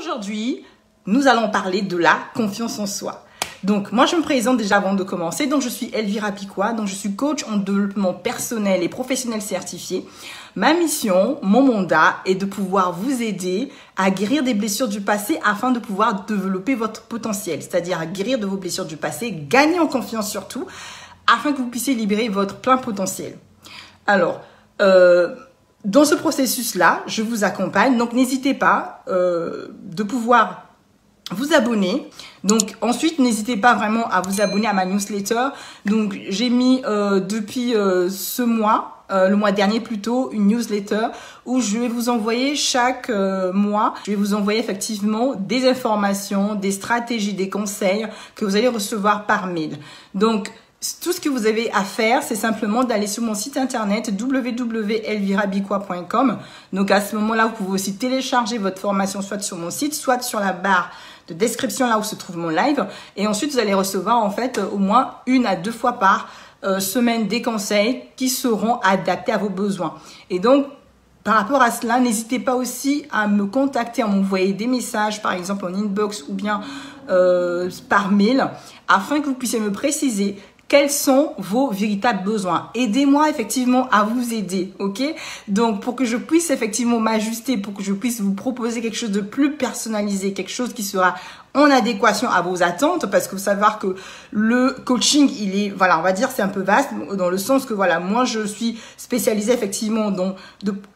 Aujourd'hui, nous allons parler de la confiance en soi. Donc, moi, je me présente déjà avant de commencer. Donc, je suis Elvira Piquois. Donc, je suis coach en développement personnel et professionnel certifié. Ma mission, mon mandat est de pouvoir vous aider à guérir des blessures du passé afin de pouvoir développer votre potentiel. C'est-à-dire à guérir de vos blessures du passé, gagner en confiance surtout, afin que vous puissiez libérer votre plein potentiel. Alors, dans ce processus-là, je vous accompagne. Donc, n'hésitez pas de pouvoir vous abonner. Donc, ensuite, n'hésitez pas vraiment à vous abonner à ma newsletter. Donc, j'ai mis depuis ce mois, le mois dernier plutôt, une newsletter où je vais vous envoyer chaque mois, je vais vous envoyer effectivement des informations, des stratégies, des conseils que vous allez recevoir par mail. Donc, tout ce que vous avez à faire, c'est simplement d'aller sur mon site internet www.elvirabiquois.com. Donc, à ce moment-là, vous pouvez aussi télécharger votre formation soit sur mon site, soit sur la barre de description là où se trouve mon live. Et ensuite, vous allez recevoir en fait au moins 1 à 2 fois par semaine des conseils qui seront adaptés à vos besoins. Et donc, par rapport à cela, n'hésitez pas aussi à me contacter, à m'envoyer des messages, par exemple en inbox ou bien par mail, afin que vous puissiez me préciser quels sont vos véritables besoins. Aidez-moi effectivement à vous aider, ok? Donc, pour que je puisse effectivement m'ajuster, pour que je puisse vous proposer quelque chose de plus personnalisé, quelque chose qui sera en adéquation à vos attentes, parce que vous savez que le coaching, il est, voilà, on va dire, c'est un peu vaste, dans le sens que, voilà, moi, je suis spécialisée effectivement dans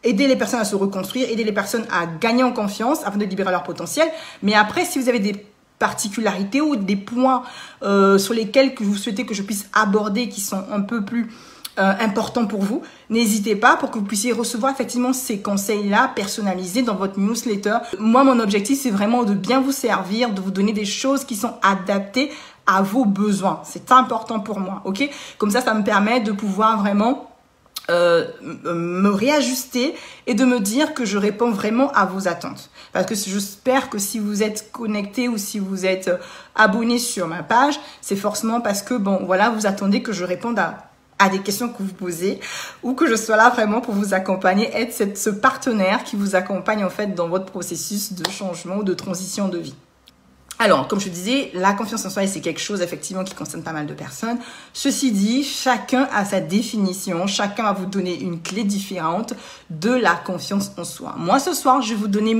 aider les personnes à se reconstruire, aider les personnes à gagner en confiance afin de libérer leur potentiel. Mais après, si vous avez des particularités ou des points sur lesquels que vous souhaitez que je puisse aborder qui sont un peu plus importants pour vous, n'hésitez pas pour que vous puissiez recevoir effectivement ces conseils-là personnalisés dans votre newsletter. Moi, mon objectif, c'est vraiment de bien vous servir, de vous donner des choses qui sont adaptées à vos besoins. C'est important pour moi, ok? Comme ça me permet de pouvoir vraiment me réajuster et de me dire que je réponds vraiment à vos attentes. Parce que j'espère que si vous êtes connecté ou si vous êtes abonné sur ma page, c'est forcément parce que, bon, voilà, vous attendez que je réponde à des questions que vous posez ou que je sois là vraiment pour vous accompagner, être ce partenaire qui vous accompagne en fait dans votre processus de changement ou de transition de vie. Alors, comme je disais, la confiance en soi, c'est quelque chose effectivement qui concerne pas mal de personnes. Ceci dit, chacun a sa définition, chacun va vous donner une clé différente de la confiance en soi. Moi, ce soir, je vais vous donner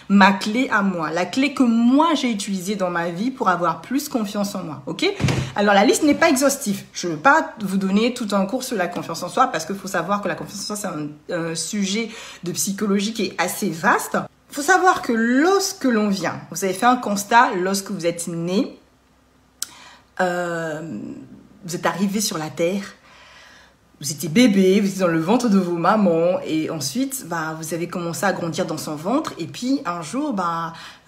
ma clé à moi, la clé que moi j'ai utilisée dans ma vie pour avoir plus confiance en moi, ok? Alors, la liste n'est pas exhaustive. Je ne veux pas vous donner tout un cours sur la confiance en soi parce qu'il faut savoir que la confiance en soi, c'est un sujet de psychologie qui est assez vaste. Il faut savoir que lorsque l'on vient, vous avez fait un constat, lorsque vous êtes né, vous êtes arrivé sur la terre, vous étiez bébé, vous étiez dans le ventre de vos mamans et ensuite, vous avez commencé à grandir dans son ventre et puis un jour,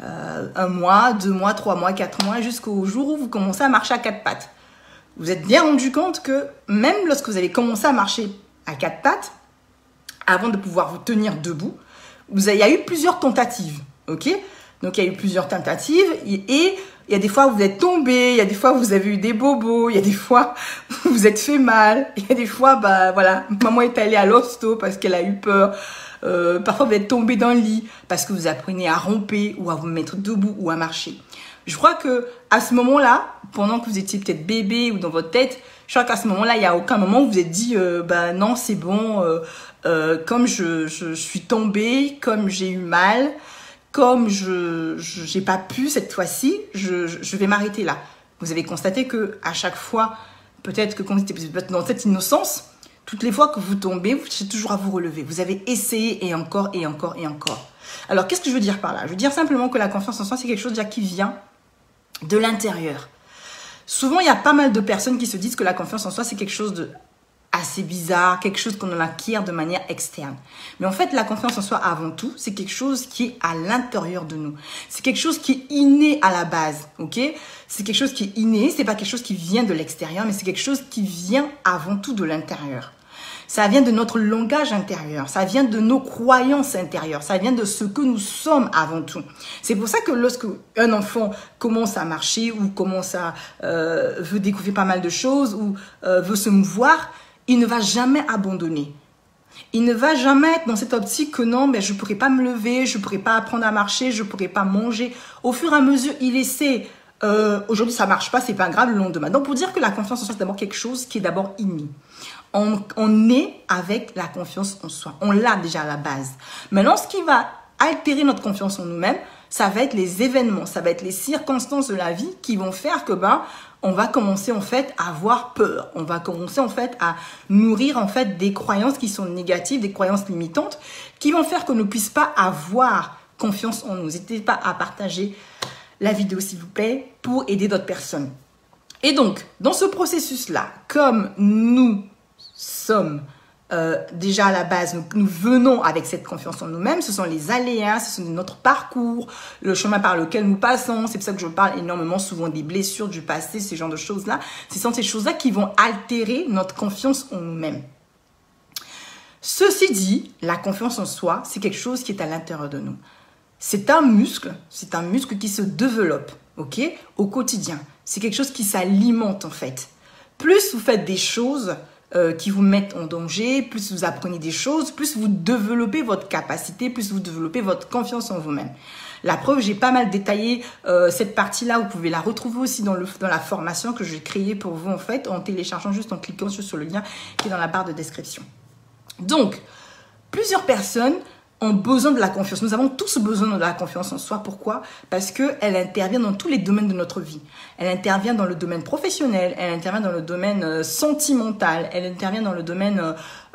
1 mois, 2 mois, 3 mois, 4 mois, jusqu'au jour où vous commencez à marcher à 4 pattes. Vous vous êtes bien rendu compte que même lorsque vous avez commencé à marcher à 4 pattes, avant de pouvoir vous tenir debout, il y a eu plusieurs tentatives, ok? Donc, il y a eu plusieurs tentatives et il y a des fois où vous êtes tombé, il y a des fois où vous avez eu des bobos, il y a des fois où vous vous êtes fait mal, il y a des fois, voilà, maman est allée à l'hosto parce qu'elle a eu peur. Parfois, vous êtes tombé dans le lit parce que vous apprenez à ramper ou à vous mettre debout ou à marcher. Je crois que à ce moment-là, pendant que vous étiez peut-être bébé ou dans votre tête, je crois qu'à ce moment-là, il n'y a aucun moment où vous vous êtes dit, non, c'est bon, comme je suis tombée, comme j'ai eu mal, comme je n'ai pas pu cette fois-ci, je vais m'arrêter là. Vous avez constaté que à chaque fois, peut-être que quand vous étiez dans cette innocence, toutes les fois que vous tombez, vous cherchez toujours à vous relever. Vous avez essayé et encore et encore et encore. Alors, qu'est-ce que je veux dire par là? Je veux dire simplement que la confiance en soi, c'est quelque chose déjà qui vient de l'intérieur. Souvent, il y a pas mal de personnes qui se disent que la confiance en soi, c'est quelque chose de assez bizarre, quelque chose qu'on acquiert de manière externe. Mais en fait, la confiance en soi, avant tout, c'est quelque chose qui est à l'intérieur de nous. C'est quelque chose qui est inné à la base, ok? C'est quelque chose qui est inné, c'est pas quelque chose qui vient de l'extérieur, mais c'est quelque chose qui vient avant tout de l'intérieur. Ça vient de notre langage intérieur, ça vient de nos croyances intérieures, ça vient de ce que nous sommes avant tout. C'est pour ça que lorsque un enfant commence à marcher ou commence à veut découvrir pas mal de choses ou veut se mouvoir, il ne va jamais abandonner. Il ne va jamais être dans cette optique que non, mais je ne pourrai pas me lever, je ne pourrai pas apprendre à marcher, je ne pourrai pas manger. Au fur et à mesure, il essaie. Aujourd'hui, ça ne marche pas, c'est pas grave, le lendemain. Donc, pour dire que la confiance en soi, c'est d'abord quelque chose qui est d'abord inné. On est avec la confiance en soi. On l'a déjà à la base. Maintenant, ce qui va altérer notre confiance en nous-mêmes, ça va être les événements, ça va être les circonstances de la vie qui vont faire que on va commencer en fait à avoir peur. On va commencer en fait à nourrir en fait des croyances qui sont négatives, des croyances limitantes qui vont faire qu'on ne puisse pas avoir confiance en nous. N'hésitez pas à partager la vidéo s'il vous plaît pour aider d'autres personnes. Et donc, dans ce processus-là, comme nous sommes déjà à la base, nous venons avec cette confiance en nous-mêmes, ce sont les aléas, ce sont notre parcours, le chemin par lequel nous passons, c'est pour ça que je parle énormément souvent des blessures du passé, ce genre de choses-là, ce sont ces choses-là qui vont altérer notre confiance en nous-mêmes. Ceci dit, la confiance en soi, c'est quelque chose qui est à l'intérieur de nous. C'est un muscle qui se développe, ok, au quotidien. C'est quelque chose qui s'alimente en fait. Plus vous faites des choses qui vous mettent en danger, plus vous apprenez des choses, plus vous développez votre capacité, plus vous développez votre confiance en vous-même. La preuve, j'ai pas mal détaillé cette partie-là, vous pouvez la retrouver aussi dans la formation que j'ai créée pour vous en fait, en téléchargeant juste, en cliquant sur le lien qui est dans la barre de description. Donc, plusieurs personnes ont besoin de la confiance. Nous avons tous besoin de la confiance en soi. Pourquoi? Parce qu'elle intervient dans tous les domaines de notre vie. Elle intervient dans le domaine professionnel, elle intervient dans le domaine sentimental, elle intervient dans le domaine,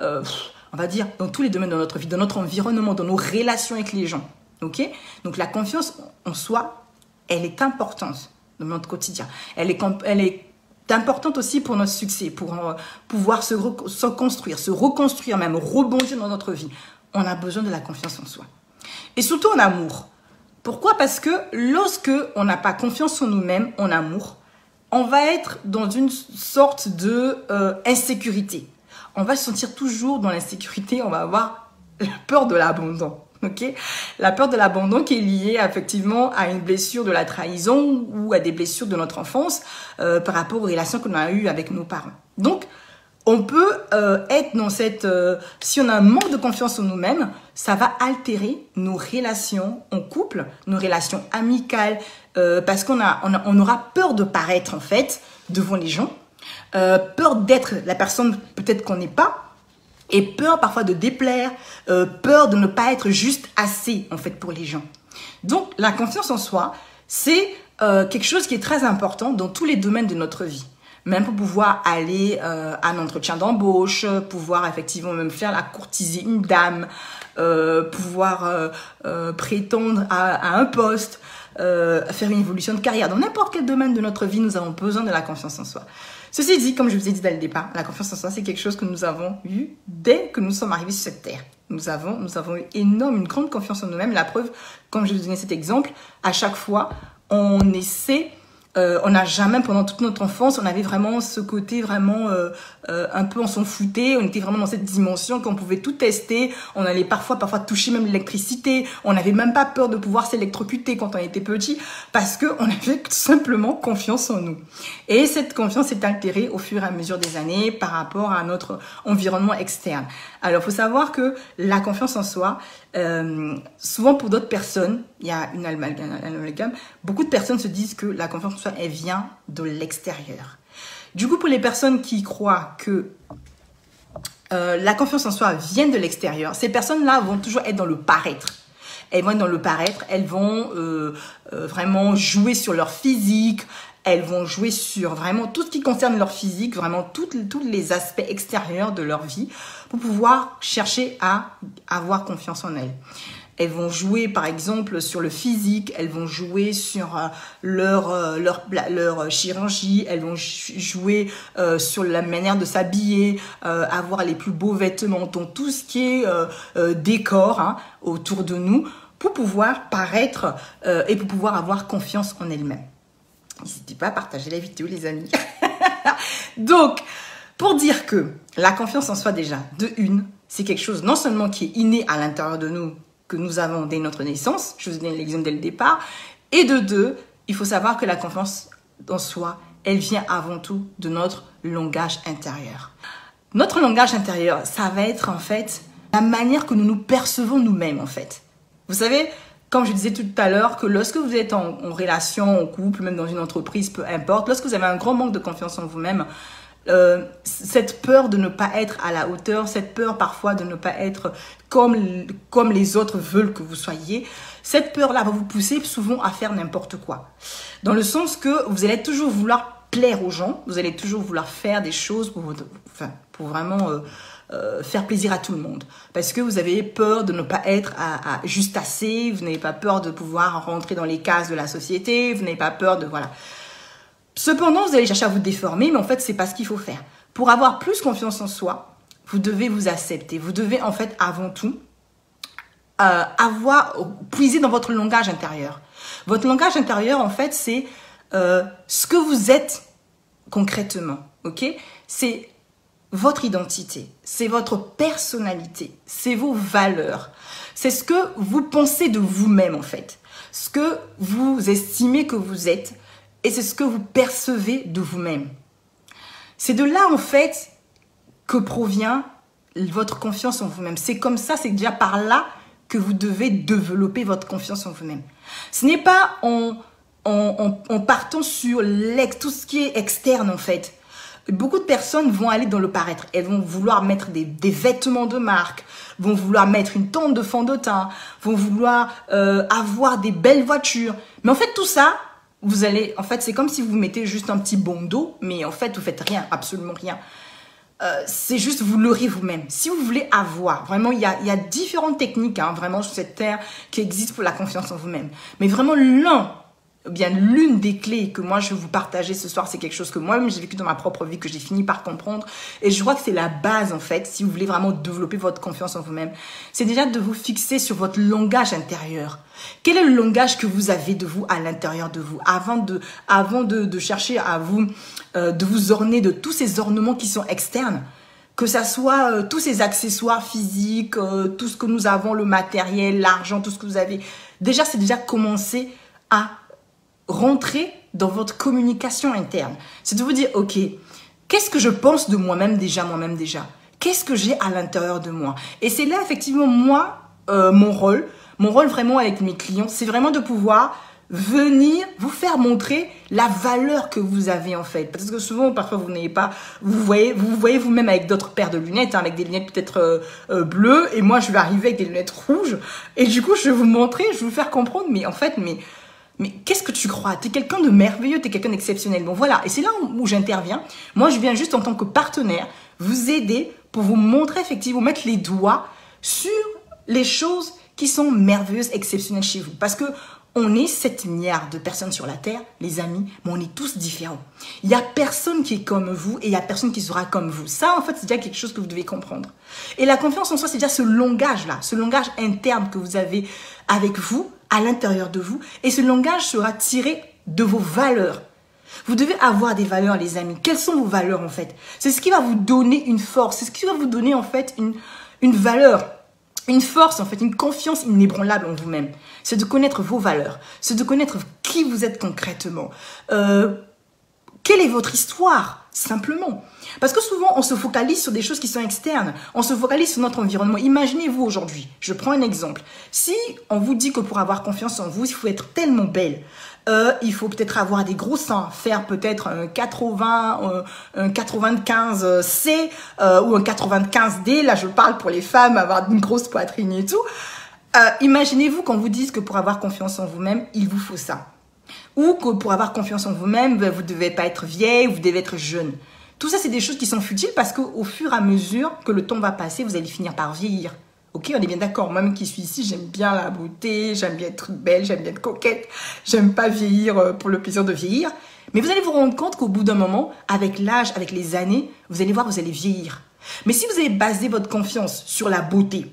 on va dire, dans tous les domaines de notre vie, dans notre environnement, dans nos relations avec les gens. Ok? Donc la confiance en soi, elle est importante dans notre quotidien. Elle est importante aussi pour notre succès, pour pouvoir se construire, se reconstruire même, rebondir dans notre vie. On a besoin de la confiance en soi. Et surtout en amour. Pourquoi? Parce que lorsque on n'a pas confiance en nous-mêmes, en amour, on va être dans une sorte de insécurité. On va se sentir toujours dans l'insécurité, on va avoir la peur de l'abandon. Okay? La peur de l'abandon qui est liée effectivement à une blessure de la trahison ou à des blessures de notre enfance par rapport aux relations qu'on a eues avec nos parents. Donc, on peut être dans cette... si on a un manque de confiance en nous-mêmes, ça va altérer nos relations en couple, nos relations amicales, parce qu'on aura peur de paraître en fait devant les gens, peur d'être la personne peut-être qu'on n'est pas, et peur parfois de déplaire, peur de ne pas être juste assez en fait pour les gens. Donc la confiance en soi, c'est quelque chose qui est très important dans tous les domaines de notre vie. Même pour pouvoir aller à un entretien d'embauche, pouvoir effectivement même faire la courtiser une dame, pouvoir prétendre à un poste, faire une évolution de carrière. Dans n'importe quel domaine de notre vie, nous avons besoin de la confiance en soi. Ceci dit, comme je vous ai dit dès le départ, la confiance en soi, c'est quelque chose que nous avons eu dès que nous sommes arrivés sur cette terre. Nous avons eu une grande confiance en nous-mêmes. La preuve, comme je vous ai donné cet exemple, à chaque fois, on essaie... on n'a jamais, pendant toute notre enfance, on avait vraiment ce côté vraiment un peu on s'en foutait, on était vraiment dans cette dimension qu'on pouvait tout tester, on allait parfois toucher même l'électricité, on n'avait même pas peur de pouvoir s'électrocuter quand on était petit parce qu'on avait tout simplement confiance en nous. Et cette confiance est altérée au fur et à mesure des années par rapport à notre environnement externe. Alors, il faut savoir que la confiance en soi, souvent pour d'autres personnes, il y a un amalgame, beaucoup de personnes se disent que la confiance en soi, elle vient de l'extérieur. Du coup, pour les personnes qui croient que la confiance en soi vient de l'extérieur, ces personnes-là vont toujours être dans le paraître. Elles vont être dans le paraître, elles vont vraiment jouer sur leur physique, elles vont jouer sur vraiment tout ce qui concerne leur physique, vraiment tous les aspects extérieurs de leur vie pour pouvoir chercher à avoir confiance en elles. Elles vont jouer par exemple sur le physique, elles vont jouer sur leur chirurgie, elles vont jouer sur la manière de s'habiller, avoir les plus beaux vêtements, donc tout ce qui est décor autour de nous pour pouvoir paraître et pour pouvoir avoir confiance en elles-mêmes. N'hésitez pas à partager la vidéo les amis. Donc, pour dire que la confiance en soi déjà, de une, c'est quelque chose non seulement qui est inné à l'intérieur de nous, que nous avons dès notre naissance, je vous ai donné l'exemple dès le départ, et de deux, il faut savoir que la confiance en soi, elle vient avant tout de notre langage intérieur. Notre langage intérieur, ça va être en fait la manière que nous nous percevons nous-mêmes, en fait. Vous savez, comme je disais tout à l'heure, que lorsque vous êtes en relation, en couple, même dans une entreprise, peu importe, lorsque vous avez un grand manque de confiance en vous-même, cette peur de ne pas être à la hauteur, cette peur parfois de ne pas être comme les autres veulent que vous soyez, cette peur-là va vous pousser souvent à faire n'importe quoi. Dans le sens que vous allez toujours vouloir plaire aux gens, vous allez toujours vouloir faire des choses pour vraiment faire plaisir à tout le monde. Parce que vous avez peur de ne pas être juste assez, vous n'avez pas peur de pouvoir rentrer dans les cases de la société, vous n'avez pas peur de... Voilà. Cependant, vous allez chercher à vous déformer, mais en fait, c'est pas ce qu'il faut faire. Pour avoir plus confiance en soi, vous devez vous accepter. Vous devez, en fait, avant tout, puiser dans votre langage intérieur. Votre langage intérieur, en fait, c'est ce que vous êtes concrètement, ok? C'est votre identité, c'est votre personnalité, c'est vos valeurs. C'est ce que vous pensez de vous-même, en fait. Ce que vous estimez que vous êtes. Et c'est ce que vous percevez de vous-même. C'est de là, en fait, que provient votre confiance en vous-même. C'est comme ça, c'est déjà par là que vous devez développer votre confiance en vous-même. Ce n'est pas en partant sur tout ce qui est externe, en fait. Beaucoup de personnes vont aller dans le paraître. Elles vont vouloir mettre des vêtements de marque, vont vouloir mettre une tonte de fond de teint, vont vouloir avoir des belles voitures. Mais en fait, tout ça... Vous allez, en fait, c'est comme si vous mettez juste un petit bandeau, mais en fait, vous faites rien, absolument rien. C'est juste vous leurrez vous-même. Si vous voulez avoir, vraiment, il y a différentes techniques, hein, vraiment, sur cette terre qui existent pour la confiance en vous-même. Mais vraiment, l'une des clés que moi, je vais vous partager ce soir, c'est quelque chose que moi-même, j'ai vécu dans ma propre vie, que j'ai fini par comprendre. Et je crois que c'est la base, en fait, si vous voulez vraiment développer votre confiance en vous-même. C'est déjà de vous fixer sur votre langage intérieur. Quel est le langage que vous avez de vous à l'intérieur de vous avant de chercher à vous, de vous orner de tous ces ornements qui sont externes, que ça soit tous ces accessoires physiques, tout ce que nous avons, le matériel, l'argent, tout ce que vous avez. Déjà, c'est déjà commencer à rentrer dans votre communication interne. C'est de vous dire, ok, qu'est-ce que je pense de moi-même déjà? Qu'est-ce que j'ai à l'intérieur de moi? Et c'est là, effectivement, moi, mon rôle vraiment avec mes clients, c'est vraiment de pouvoir venir vous faire montrer la valeur que vous avez, en fait. Parce que souvent, parfois, vous n'avez pas, vous voyez vous-même avec d'autres paires de lunettes, hein, avec des lunettes peut-être bleues, et moi, je vais arriver avec des lunettes rouges, et du coup, je vais vous montrer, je vais vous faire comprendre, mais en fait, mais qu'est-ce que tu crois? Tu es quelqu'un de merveilleux, tu es quelqu'un d'exceptionnel. Bon, voilà. Et c'est là où j'interviens. Moi, je viens juste en tant que partenaire vous aider pour vous montrer, effectivement, mettre les doigts sur les choses qui sont merveilleuses, exceptionnelles chez vous. Parce que on est 7 milliards de personnes sur la Terre, les amis, mais on est tous différents. Il n'y a personne qui est comme vous et il n'y a personne qui sera comme vous. Ça, en fait, c'est déjà quelque chose que vous devez comprendre. Et la confiance en soi, c'est déjà ce langage-là, ce langage interne que vous avez avec vous, à l'intérieur de vous. Et ce langage sera tiré de vos valeurs. Vous devez avoir des valeurs, les amis. Quelles sont vos valeurs, en fait? C'est ce qui va vous donner une force. C'est ce qui va vous donner, en fait, une valeur. Une force, en fait, une confiance inébranlable en vous-même. C'est de connaître vos valeurs. C'est de connaître qui vous êtes concrètement. Quelle est votre histoire, simplement? Parce que souvent, on se focalise sur des choses qui sont externes. On se focalise sur notre environnement. Imaginez-vous aujourd'hui, je prends un exemple. Si on vous dit que pour avoir confiance en vous, il faut être tellement belle, il faut peut-être avoir des gros seins, faire peut-être un 95C ou un 95D, là je parle pour les femmes, avoir une grosse poitrine et tout. Imaginez-vous qu'on vous dise que pour avoir confiance en vous-même, il vous faut ça. Ou que pour avoir confiance en vous-même, vous ne devez pas être vieille, vous devez être jeune. Tout ça, c'est des choses qui sont futiles parce qu'au fur et à mesure que le temps va passer, vous allez finir par vieillir. Ok, on est bien d'accord. Moi-même qui suis ici, j'aime bien la beauté, j'aime bien être belle, j'aime bien être coquette. J'aime pas vieillir pour le plaisir de vieillir. Mais vous allez vous rendre compte qu'au bout d'un moment, avec l'âge, avec les années, vous allez voir, vous allez vieillir. Mais si vous avez basé votre confiance sur la beauté,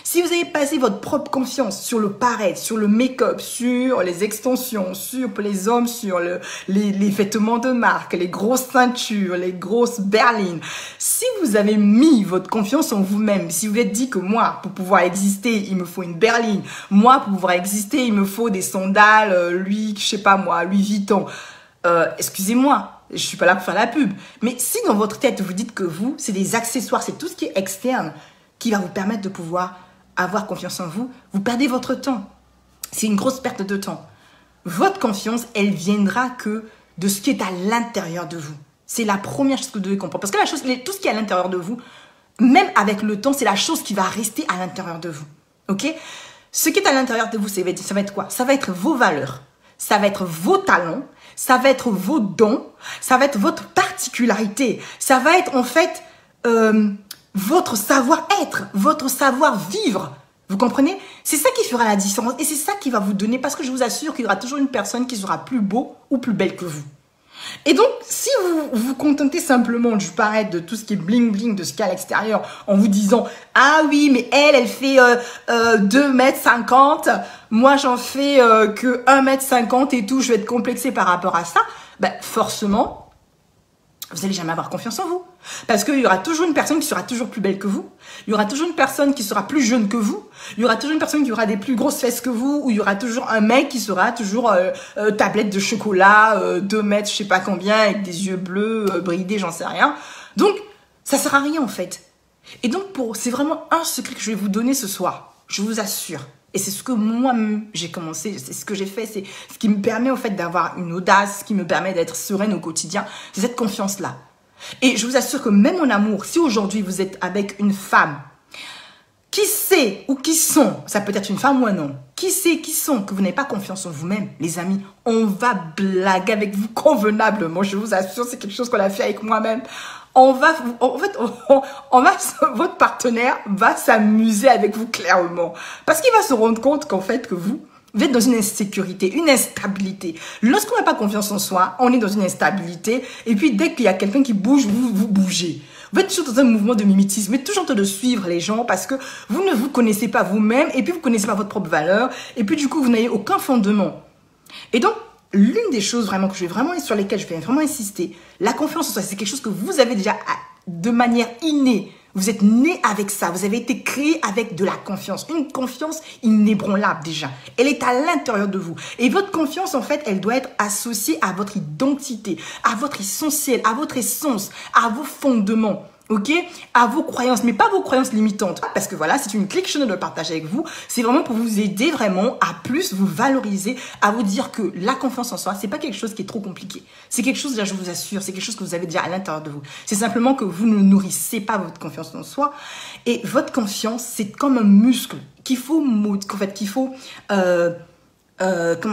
si vous avez basé votre propre confiance sur le paraître, sur le make-up, sur les extensions, sur les hommes, sur les vêtements de marque, les grosses ceintures, les grosses berlines, si vous avez mis votre confiance en vous-même, si vous êtes dit que moi, pour pouvoir exister, il me faut une berline, moi, pour pouvoir exister, il me faut des sandales, Louis Vuitton, excusez-moi, je suis pas là pour faire la pub, mais si dans votre tête, vous dites que vous, c'est des accessoires, c'est tout ce qui est externe, qui va vous permettre de pouvoir avoir confiance en vous, vous perdez votre temps. C'est une grosse perte de temps. Votre confiance, elle viendra que de ce qui est à l'intérieur de vous. C'est la première chose que vous devez comprendre. Parce que tout ce qui est à l'intérieur de vous, même avec le temps, c'est la chose qui va rester à l'intérieur de vous. Ok? Ce qui est à l'intérieur de vous, ça va être quoi? Ça va être vos valeurs, ça va être vos talents, ça va être vos dons, ça va être votre particularité, ça va être en fait votre savoir-être, votre savoir-vivre. Vous comprenez? C'est ça qui fera la différence et c'est ça qui va vous donner, parce que je vous assure qu'il y aura toujours une personne qui sera plus beau ou plus belle que vous. Et donc, si vous vous contentez simplement du paraître, de tout ce qui est bling-bling, de ce qu'il y a à l'extérieur, en vous disant « Ah oui, mais elle fait 2,50 m, moi j'en fais que 1,50 m et tout, je vais être complexée par rapport à ça », ben forcément, vous n'allez jamais avoir confiance en vous. Parce qu'il y aura toujours une personne qui sera toujours plus belle que vous. Il y aura toujours une personne qui sera plus jeune que vous. Il y aura toujours une personne qui aura des plus grosses fesses que vous. Ou il y aura toujours un mec qui sera toujours tablette de chocolat, 2 mètres, je sais pas combien, avec des yeux bleus, bridés, j'en sais rien. Donc, ça sert à rien en fait. Et donc, c'est vraiment un secret que je vais vous donner ce soir. Je vous assure. Et c'est ce que moi-même j'ai commencé, c'est ce que j'ai fait, c'est ce qui me permet en fait d'avoir une audace, ce qui me permet d'être sereine au quotidien, c'est cette confiance-là. Et je vous assure que même en amour, si aujourd'hui vous êtes avec une femme qui sait ou qui sont, ça peut être une femme ou un homme, qui sait, qui sont, que vous n'avez pas confiance en vous-même, les amis, on va blaguer avec vous convenablement, je vous assure, c'est quelque chose qu'on a fait avec moi-même. Votre partenaire va s'amuser avec vous clairement. Parce qu'il va se rendre compte qu'en fait, que vous êtes dans une insécurité, une instabilité. Lorsqu'on n'a pas confiance en soi, on est dans une instabilité. Et puis, dès qu'il y a quelqu'un qui bouge, vous bougez. Vous êtes toujours dans un mouvement de mimétisme. Vous êtes toujours en train de suivre les gens parce que vous ne vous connaissez pas vous-même. Et puis, vous ne connaissez pas votre propre valeur. Et puis, du coup, vous n'avez aucun fondement. Et donc, l'une des choses vraiment sur lesquelles je vais vraiment insister, la confiance en soi, c'est quelque chose que vous avez déjà de manière innée. Vous êtes né avec ça. Vous avez été créé avec de la confiance. Une confiance inébranlable déjà. Elle est à l'intérieur de vous. Et votre confiance, en fait, elle doit être associée à votre identité, à votre essentiel, à votre essence, à vos fondements. Ok, à vos croyances, mais pas vos croyances limitantes. Parce que voilà, c'est une clé que je viens de partager avec vous. C'est vraiment pour vous aider vraiment à plus vous valoriser, à vous dire que la confiance en soi, c'est pas quelque chose qui est trop compliqué. C'est quelque chose, déjà, je vous assure, c'est quelque chose que vous avez déjà à l'intérieur de vous. C'est simplement que vous ne nourrissez pas votre confiance en soi. Et votre confiance, c'est comme un muscle qu'il faut, comment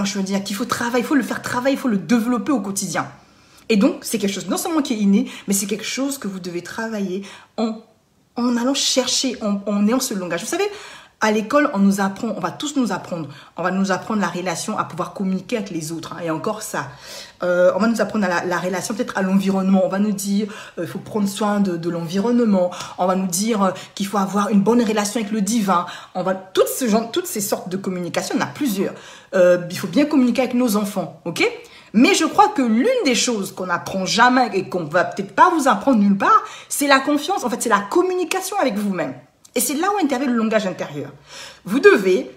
je veux dire, qu'il faut travailler, il faut le faire travailler, il faut le développer au quotidien. Et donc, c'est quelque chose non seulement qui est inné, mais c'est quelque chose que vous devez travailler en allant chercher, en ayant ce langage. Vous savez, à l'école, on va tous nous apprendre. On va nous apprendre la relation à pouvoir communiquer avec les autres. Et encore ça. On va nous apprendre la relation peut-être à l'environnement. On va nous dire il faut prendre soin de l'environnement. On va nous dire qu'il faut avoir une bonne relation avec le divin. Toutes ces sortes de communication, on a plusieurs. Il faut bien communiquer avec nos enfants, ok ? Mais je crois que l'une des choses qu'on n'apprend jamais et qu'on va peut-être pas vous apprendre nulle part, c'est la confiance. En fait, c'est la communication avec vous-même. Et c'est là où intervient le langage intérieur. Vous devez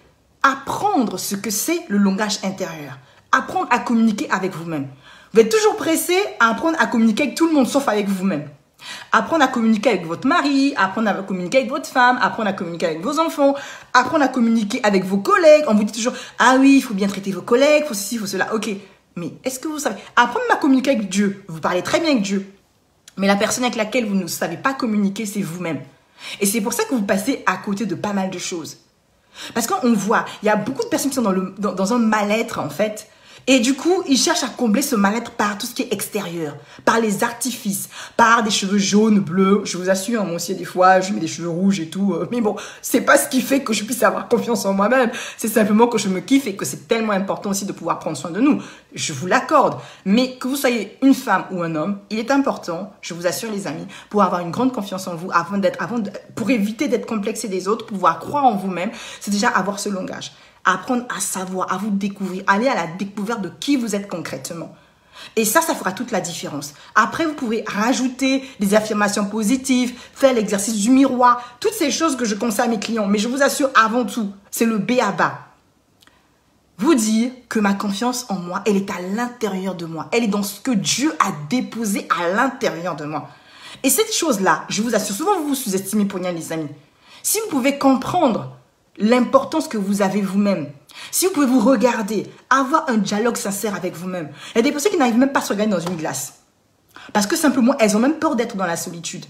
apprendre ce que c'est le langage intérieur. Apprendre à communiquer avec vous-même. Vous êtes toujours pressé à apprendre à communiquer avec tout le monde sauf avec vous-même. Apprendre à communiquer avec votre mari, apprendre à communiquer avec votre femme, apprendre à communiquer avec vos enfants, apprendre à communiquer avec vos collègues. On vous dit toujours « Ah oui, il faut bien traiter vos collègues, il faut ceci, il faut cela. » Ok. Mais est-ce que vous savez, apprendre à communiquer avec Dieu, vous parlez très bien avec Dieu, mais la personne avec laquelle vous ne savez pas communiquer, c'est vous-même. Et c'est pour ça que vous passez à côté de pas mal de choses. Parce qu'on voit, il y a beaucoup de personnes qui sont dans un mal-être en fait, et du coup, ils cherchent à combler ce mal-être par tout ce qui est extérieur, par les artifices, par des cheveux jaunes, bleus. Je vous assure, moi aussi, des fois, je mets des cheveux rouges et tout. Mais bon, c'est pas ce qui fait que je puisse avoir confiance en moi-même. C'est simplement que je me kiffe et que c'est tellement important aussi de pouvoir prendre soin de nous. Je vous l'accorde. Mais que vous soyez une femme ou un homme, il est important, je vous assure les amis, pour avoir une grande confiance en vous, pour éviter d'être complexé des autres, pour pouvoir croire en vous-même, c'est déjà avoir ce langage. Apprendre à savoir, à vous découvrir, aller à la découverte de qui vous êtes concrètement. Et ça fera toute la différence. Après, vous pouvez rajouter des affirmations positives, faire l'exercice du miroir, toutes ces choses que je conseille à mes clients. Mais je vous assure, avant tout, c'est le B à bas. Vous dire que ma confiance en moi, elle est à l'intérieur de moi. Elle est dans ce que Dieu a déposé à l'intérieur de moi. Et cette chose-là, je vous assure, souvent vous vous sous-estimez pour rien, les amis. Si vous pouvez comprendre l'importance que vous avez vous-même, si vous pouvez vous regarder, avoir un dialogue sincère avec vous-même. Il y a des personnes qui n'arrivent même pas à se regarder dans une glace. Parce que simplement, elles ont même peur d'être dans la solitude.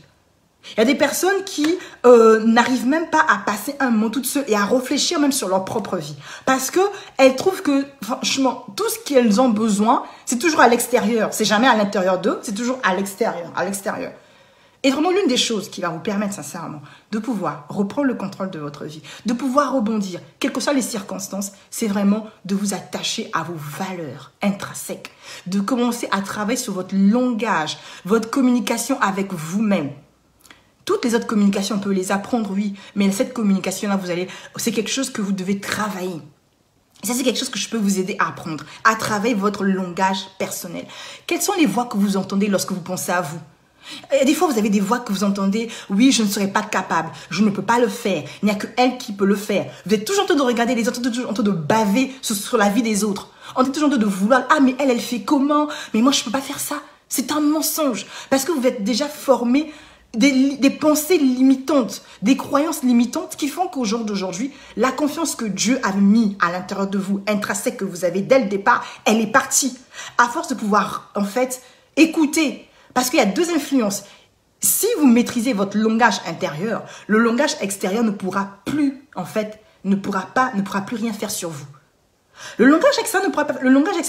Il y a des personnes qui n'arrivent même pas à passer un moment toutes seules et à réfléchir même sur leur propre vie. Parce qu'elles trouvent que, franchement, tout ce qu'elles ont besoin, c'est toujours à l'extérieur. C'est jamais à l'intérieur d'eux, c'est toujours à l'extérieur, à l'extérieur. Et vraiment, l'une des choses qui va vous permettre sincèrement de pouvoir reprendre le contrôle de votre vie, de pouvoir rebondir, quelles que soient les circonstances, c'est vraiment de vous attacher à vos valeurs intrinsèques, de commencer à travailler sur votre langage, votre communication avec vous-même. Toutes les autres communications, on peut les apprendre, oui, mais cette communication-là, c'est quelque chose que vous devez travailler. Ça, c'est quelque chose que je peux vous aider à apprendre, à travailler votre langage personnel. Quelles sont les voix que vous entendez lorsque vous pensez à vous? Et des fois, vous avez des voix que vous entendez, oui, je ne serai pas capable, je ne peux pas le faire, il n'y a que elle qui peut le faire. Vous êtes toujours en train de regarder les autres, toujours en train de baver sur la vie des autres. On est toujours en train de vouloir, ah, mais elle fait comment? Mais moi, je ne peux pas faire ça. C'est un mensonge. Parce que vous êtes déjà formé des pensées limitantes, des croyances limitantes qui font qu'au jour d'aujourd'hui, la confiance que Dieu a mis à l'intérieur de vous, intrinsèque que vous avez dès le départ, elle est partie. À force de pouvoir, en fait, écouter. Parce qu'il y a deux influences. Si vous maîtrisez votre langage intérieur, le langage extérieur ne pourra plus, en fait, ne pourra plus rien faire sur vous. Le langage extérieur,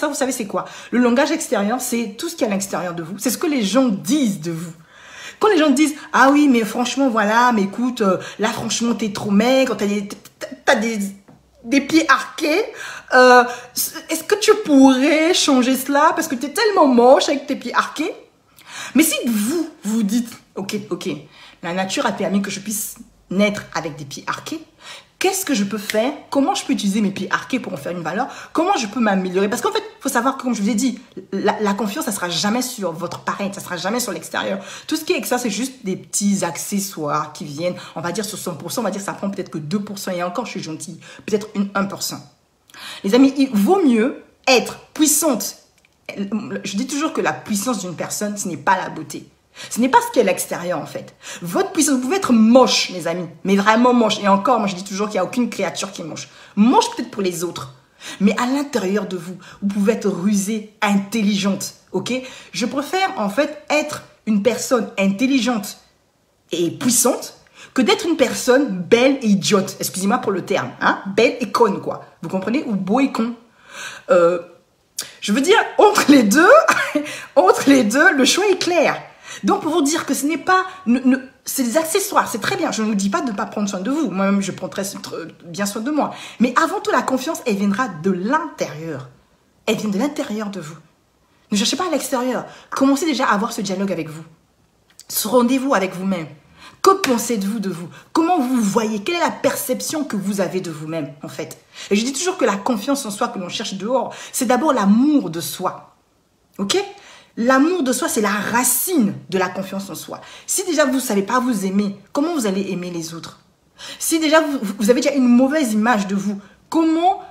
vous savez, c'est quoi? Le langage extérieur, c'est tout ce qui est à l'extérieur de vous. C'est ce que les gens disent de vous. Quand les gens disent, ah oui, mais franchement, voilà, mais écoute, là, franchement, t'es trop maigre, t'as des pieds arqués, est-ce que tu pourrais changer cela parce que t'es tellement moche avec tes pieds arqués? Mais si vous dites, ok, la nature a permis que je puisse naître avec des pieds arqués, qu'est-ce que je peux faire? Comment je peux utiliser mes pieds arqués pour en faire une valeur? Comment je peux m'améliorer? Parce qu'en fait, il faut savoir que, comme je vous ai dit, la confiance, ça ne sera jamais sur votre paraître, ça ne sera jamais sur l'extérieur. Tout ce qui est avec ça, c'est juste des petits accessoires qui viennent, on va dire sur 100%, on va dire que ça prend peut-être que 2%, et encore, je suis gentille, peut-être 1%. Les amis, il vaut mieux être puissante. Je dis toujours que la puissance d'une personne, ce n'est pas la beauté. Ce n'est pas ce qui est à l'extérieur, en fait. Votre puissance, vous pouvez être moche, mes amis, mais vraiment moche. Et encore, moi, je dis toujours qu'il n'y a aucune créature qui est moche. Moche peut-être pour les autres, mais à l'intérieur de vous, vous pouvez être rusée, intelligente, ok? Je préfère, en fait, être une personne intelligente et puissante que d'être une personne belle et idiote. Excusez-moi pour le terme, hein? Belle et conne, quoi. Vous comprenez? Ou beau et con. Je veux dire, entre les deux, le choix est clair. Donc, pour vous dire que ce n'est pas... c'est des accessoires, c'est très bien. Je ne vous dis pas de ne pas prendre soin de vous. Moi-même, je prends très bien soin de moi. Mais avant tout, la confiance, elle viendra de l'intérieur. Elle vient de l'intérieur de vous. Ne cherchez pas à l'extérieur. Commencez déjà à avoir ce dialogue avec vous. Ce rendez-vous avec vous-même. Que pensez-vous de vous? Comment vous voyez? Quelle est la perception que vous avez de vous-même, en fait? Et je dis toujours que la confiance en soi que l'on cherche dehors, c'est d'abord l'amour de soi. Ok? L'amour de soi, c'est la racine de la confiance en soi. Si déjà vous ne savez pas vous aimer, comment vous allez aimer les autres? Si déjà vous avez déjà une mauvaise image de vous, comment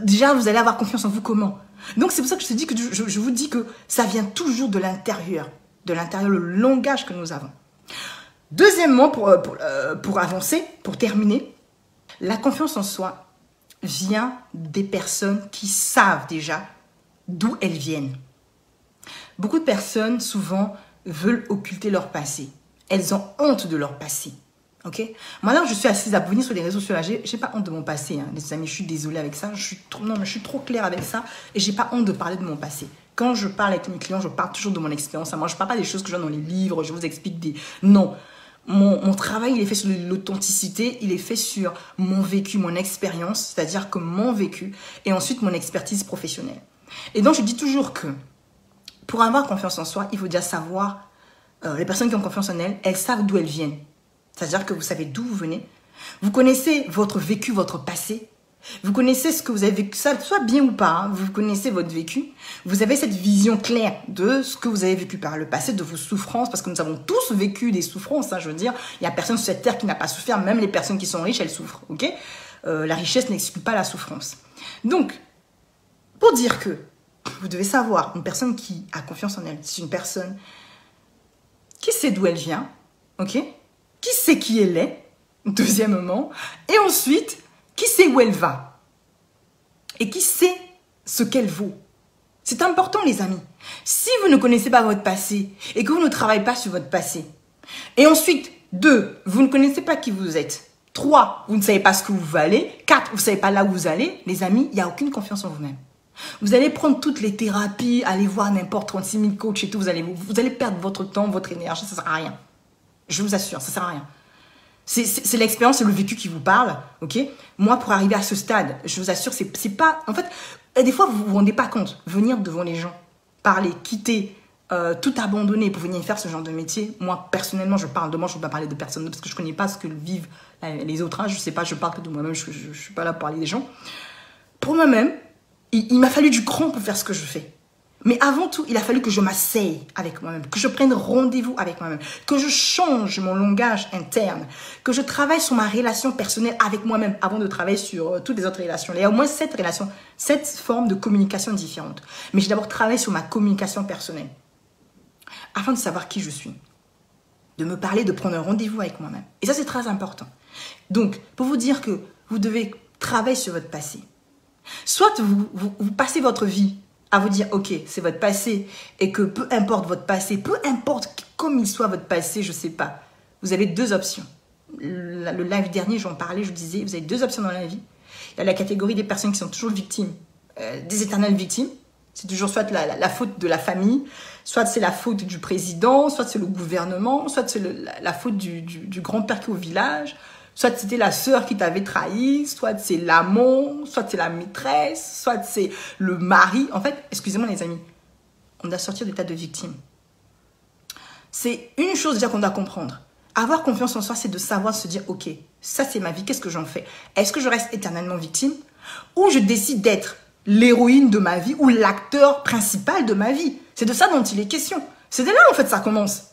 déjà vous allez avoir confiance en vous? Comment? Donc c'est pour ça que je vous dis que ça vient toujours de l'intérieur. De l'intérieur, le langage que nous avons. Deuxièmement, pour avancer, pour terminer, la confiance en soi vient des personnes qui savent déjà d'où elles viennent. Beaucoup de personnes, souvent, veulent occulter leur passé. Elles ont honte de leur passé. Ok? Maintenant, je suis assise à venir sur les réseaux sociaux. J'ai pas honte de mon passé, hein, les amis. Je suis désolée avec ça. Je suis trop claire avec ça. Et j'ai pas honte de parler de mon passé. Quand je parle avec mes clients, je parle toujours de mon expérience. Moi, je parle pas des choses que je vois dans les livres. Je vous explique des... Non. Mon travail, il est fait sur l'authenticité, il est fait sur mon vécu, mon expérience, c'est-à-dire que mon vécu, et ensuite mon expertise professionnelle. Et donc, je dis toujours que pour avoir confiance en soi, il faut déjà savoir, les personnes qui ont confiance en elles savent d'où elles viennent. C'est-à-dire que vous savez d'où vous venez. Vous connaissez votre vécu, votre passé. Vous connaissez ce que vous avez vécu, ça soit bien ou pas, hein, vous connaissez votre vécu. Vous avez cette vision claire de ce que vous avez vécu par le passé, de vos souffrances, parce que nous avons tous vécu des souffrances. Hein, je veux dire, il n'y a personne sur cette terre qui n'a pas souffert, même les personnes qui sont riches, elles souffrent. Ok? La richesse n'exclut pas la souffrance. Donc, pour dire que vous devez savoir, une personne qui a confiance en elle, c'est une personne qui sait d'où elle vient, ok? Qui sait qui elle est, deuxièmement. Et ensuite, qui sait où elle va? Et qui sait ce qu'elle vaut? C'est important, les amis. Si vous ne connaissez pas votre passé et que vous ne travaillez pas sur votre passé, et ensuite, 2, vous ne connaissez pas qui vous êtes. 3, vous ne savez pas ce que vous valez. 4, vous ne savez pas là où vous allez. Les amis, il n'y a aucune confiance en vous-même. Vous allez prendre toutes les thérapies, aller voir n'importe 36 000 coachs et tout. Vous allez perdre votre temps, votre énergie. Ça ne sert à rien. Je vous assure, ça ne sert à rien. C'est l'expérience, c'est le vécu qui vous parle. Ok. Moi, pour arriver à ce stade, je vous assure, c'est pas... En fait, des fois, vous ne vous rendez pas compte. Venir devant les gens, parler, quitter... tout abandonner pour venir faire ce genre de métier. Moi, personnellement, je parle de moi, je ne peux pas parler de personne parce que je ne connais pas ce que vivent les autres. Hein. Je ne sais pas, je parle que de moi-même, je ne suis pas là pour parler des gens. Pour moi-même, il m'a fallu du cran pour faire ce que je fais. Mais avant tout, il a fallu que je m'asseye avec moi-même, que je prenne rendez-vous avec moi-même, que je change mon langage interne, que je travaille sur ma relation personnelle avec moi-même avant de travailler sur toutes les autres relations. Il y a au moins 7 relations, 7 formes de communication différentes. Mais j'ai d'abord travaillé sur ma communication personnelle, afin de savoir qui je suis, de me parler, de prendre un rendez-vous avec moi-même. Et ça, c'est très important. Donc, pour vous dire que vous devez travailler sur votre passé. Soit vous passez votre vie à vous dire, ok, c'est votre passé, et que peu importe votre passé, peu importe comme il soit votre passé, je ne sais pas, vous avez 2 options. Le live dernier, j'en parlais, je disais, vous avez 2 options dans la vie. Il y a la catégorie des personnes qui sont toujours victimes, des éternelles victimes. C'est toujours soit la faute de la famille, soit c'est la faute du président, soit c'est le gouvernement, soit c'est la faute du grand-père qui est au village, soit c'était la sœur qui t'avait trahi, soit c'est l'amant, soit c'est la maîtresse, soit c'est le mari. En fait, excusez-moi les amis, on doit sortir de l'état de victime. C'est une chose déjà qu'on doit comprendre. Avoir confiance en soi, c'est de savoir se dire, ok, ça c'est ma vie, qu'est-ce que j'en fais? Est-ce que je reste éternellement victime ou je décide d'être l'héroïne de ma vie ou l'acteur principal de ma vie? C'est de ça dont il est question. C'est de là, en fait, ça commence.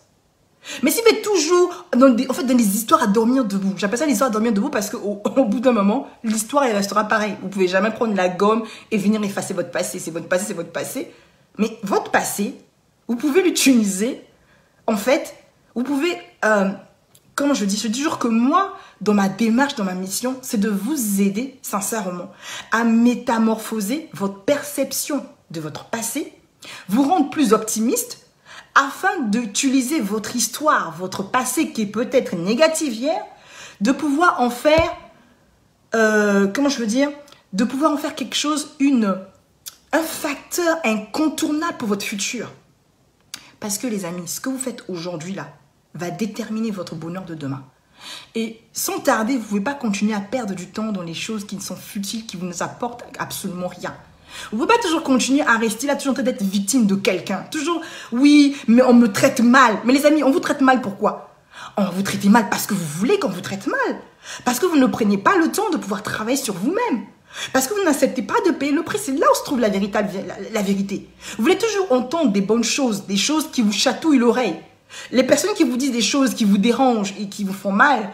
Mais si vous êtes toujours dans des histoires à dormir debout, j'appelle ça l'histoire à dormir debout parce qu'au bout d'un moment, l'histoire, elle restera pareille. Vous pouvez jamais prendre la gomme et venir effacer votre passé. C'est votre passé, c'est votre passé. Mais votre passé, vous pouvez l'utiliser. En fait, vous pouvez... comment je dis toujours que moi, dans ma démarche, dans ma mission, c'est de vous aider sincèrement à métamorphoser votre perception de votre passé, vous rendre plus optimiste afin d'utiliser votre histoire, votre passé qui est peut-être négatif hier, de pouvoir en faire, comment je veux dire, de pouvoir en faire quelque chose, un facteur incontournable pour votre futur. Parce que les amis, ce que vous faites aujourd'hui là, va déterminer votre bonheur de demain. Et sans tarder, vous ne pouvez pas continuer à perdre du temps dans les choses qui sont futiles, qui ne vous apportent absolument rien. Vous ne pouvez pas toujours continuer à rester là, toujours en train d'être victime de quelqu'un. Toujours, oui, mais on me traite mal. Mais les amis, on vous traite mal pourquoi? On vous traite mal parce que vous voulez qu'on vous traite mal. Parce que vous ne prenez pas le temps de pouvoir travailler sur vous-même. Parce que vous n'acceptez pas de payer le prix. C'est là où se trouve la vérité. Vous voulez toujours entendre des bonnes choses, des choses qui vous chatouillent l'oreille. Les personnes qui vous disent des choses qui vous dérangent et qui vous font mal,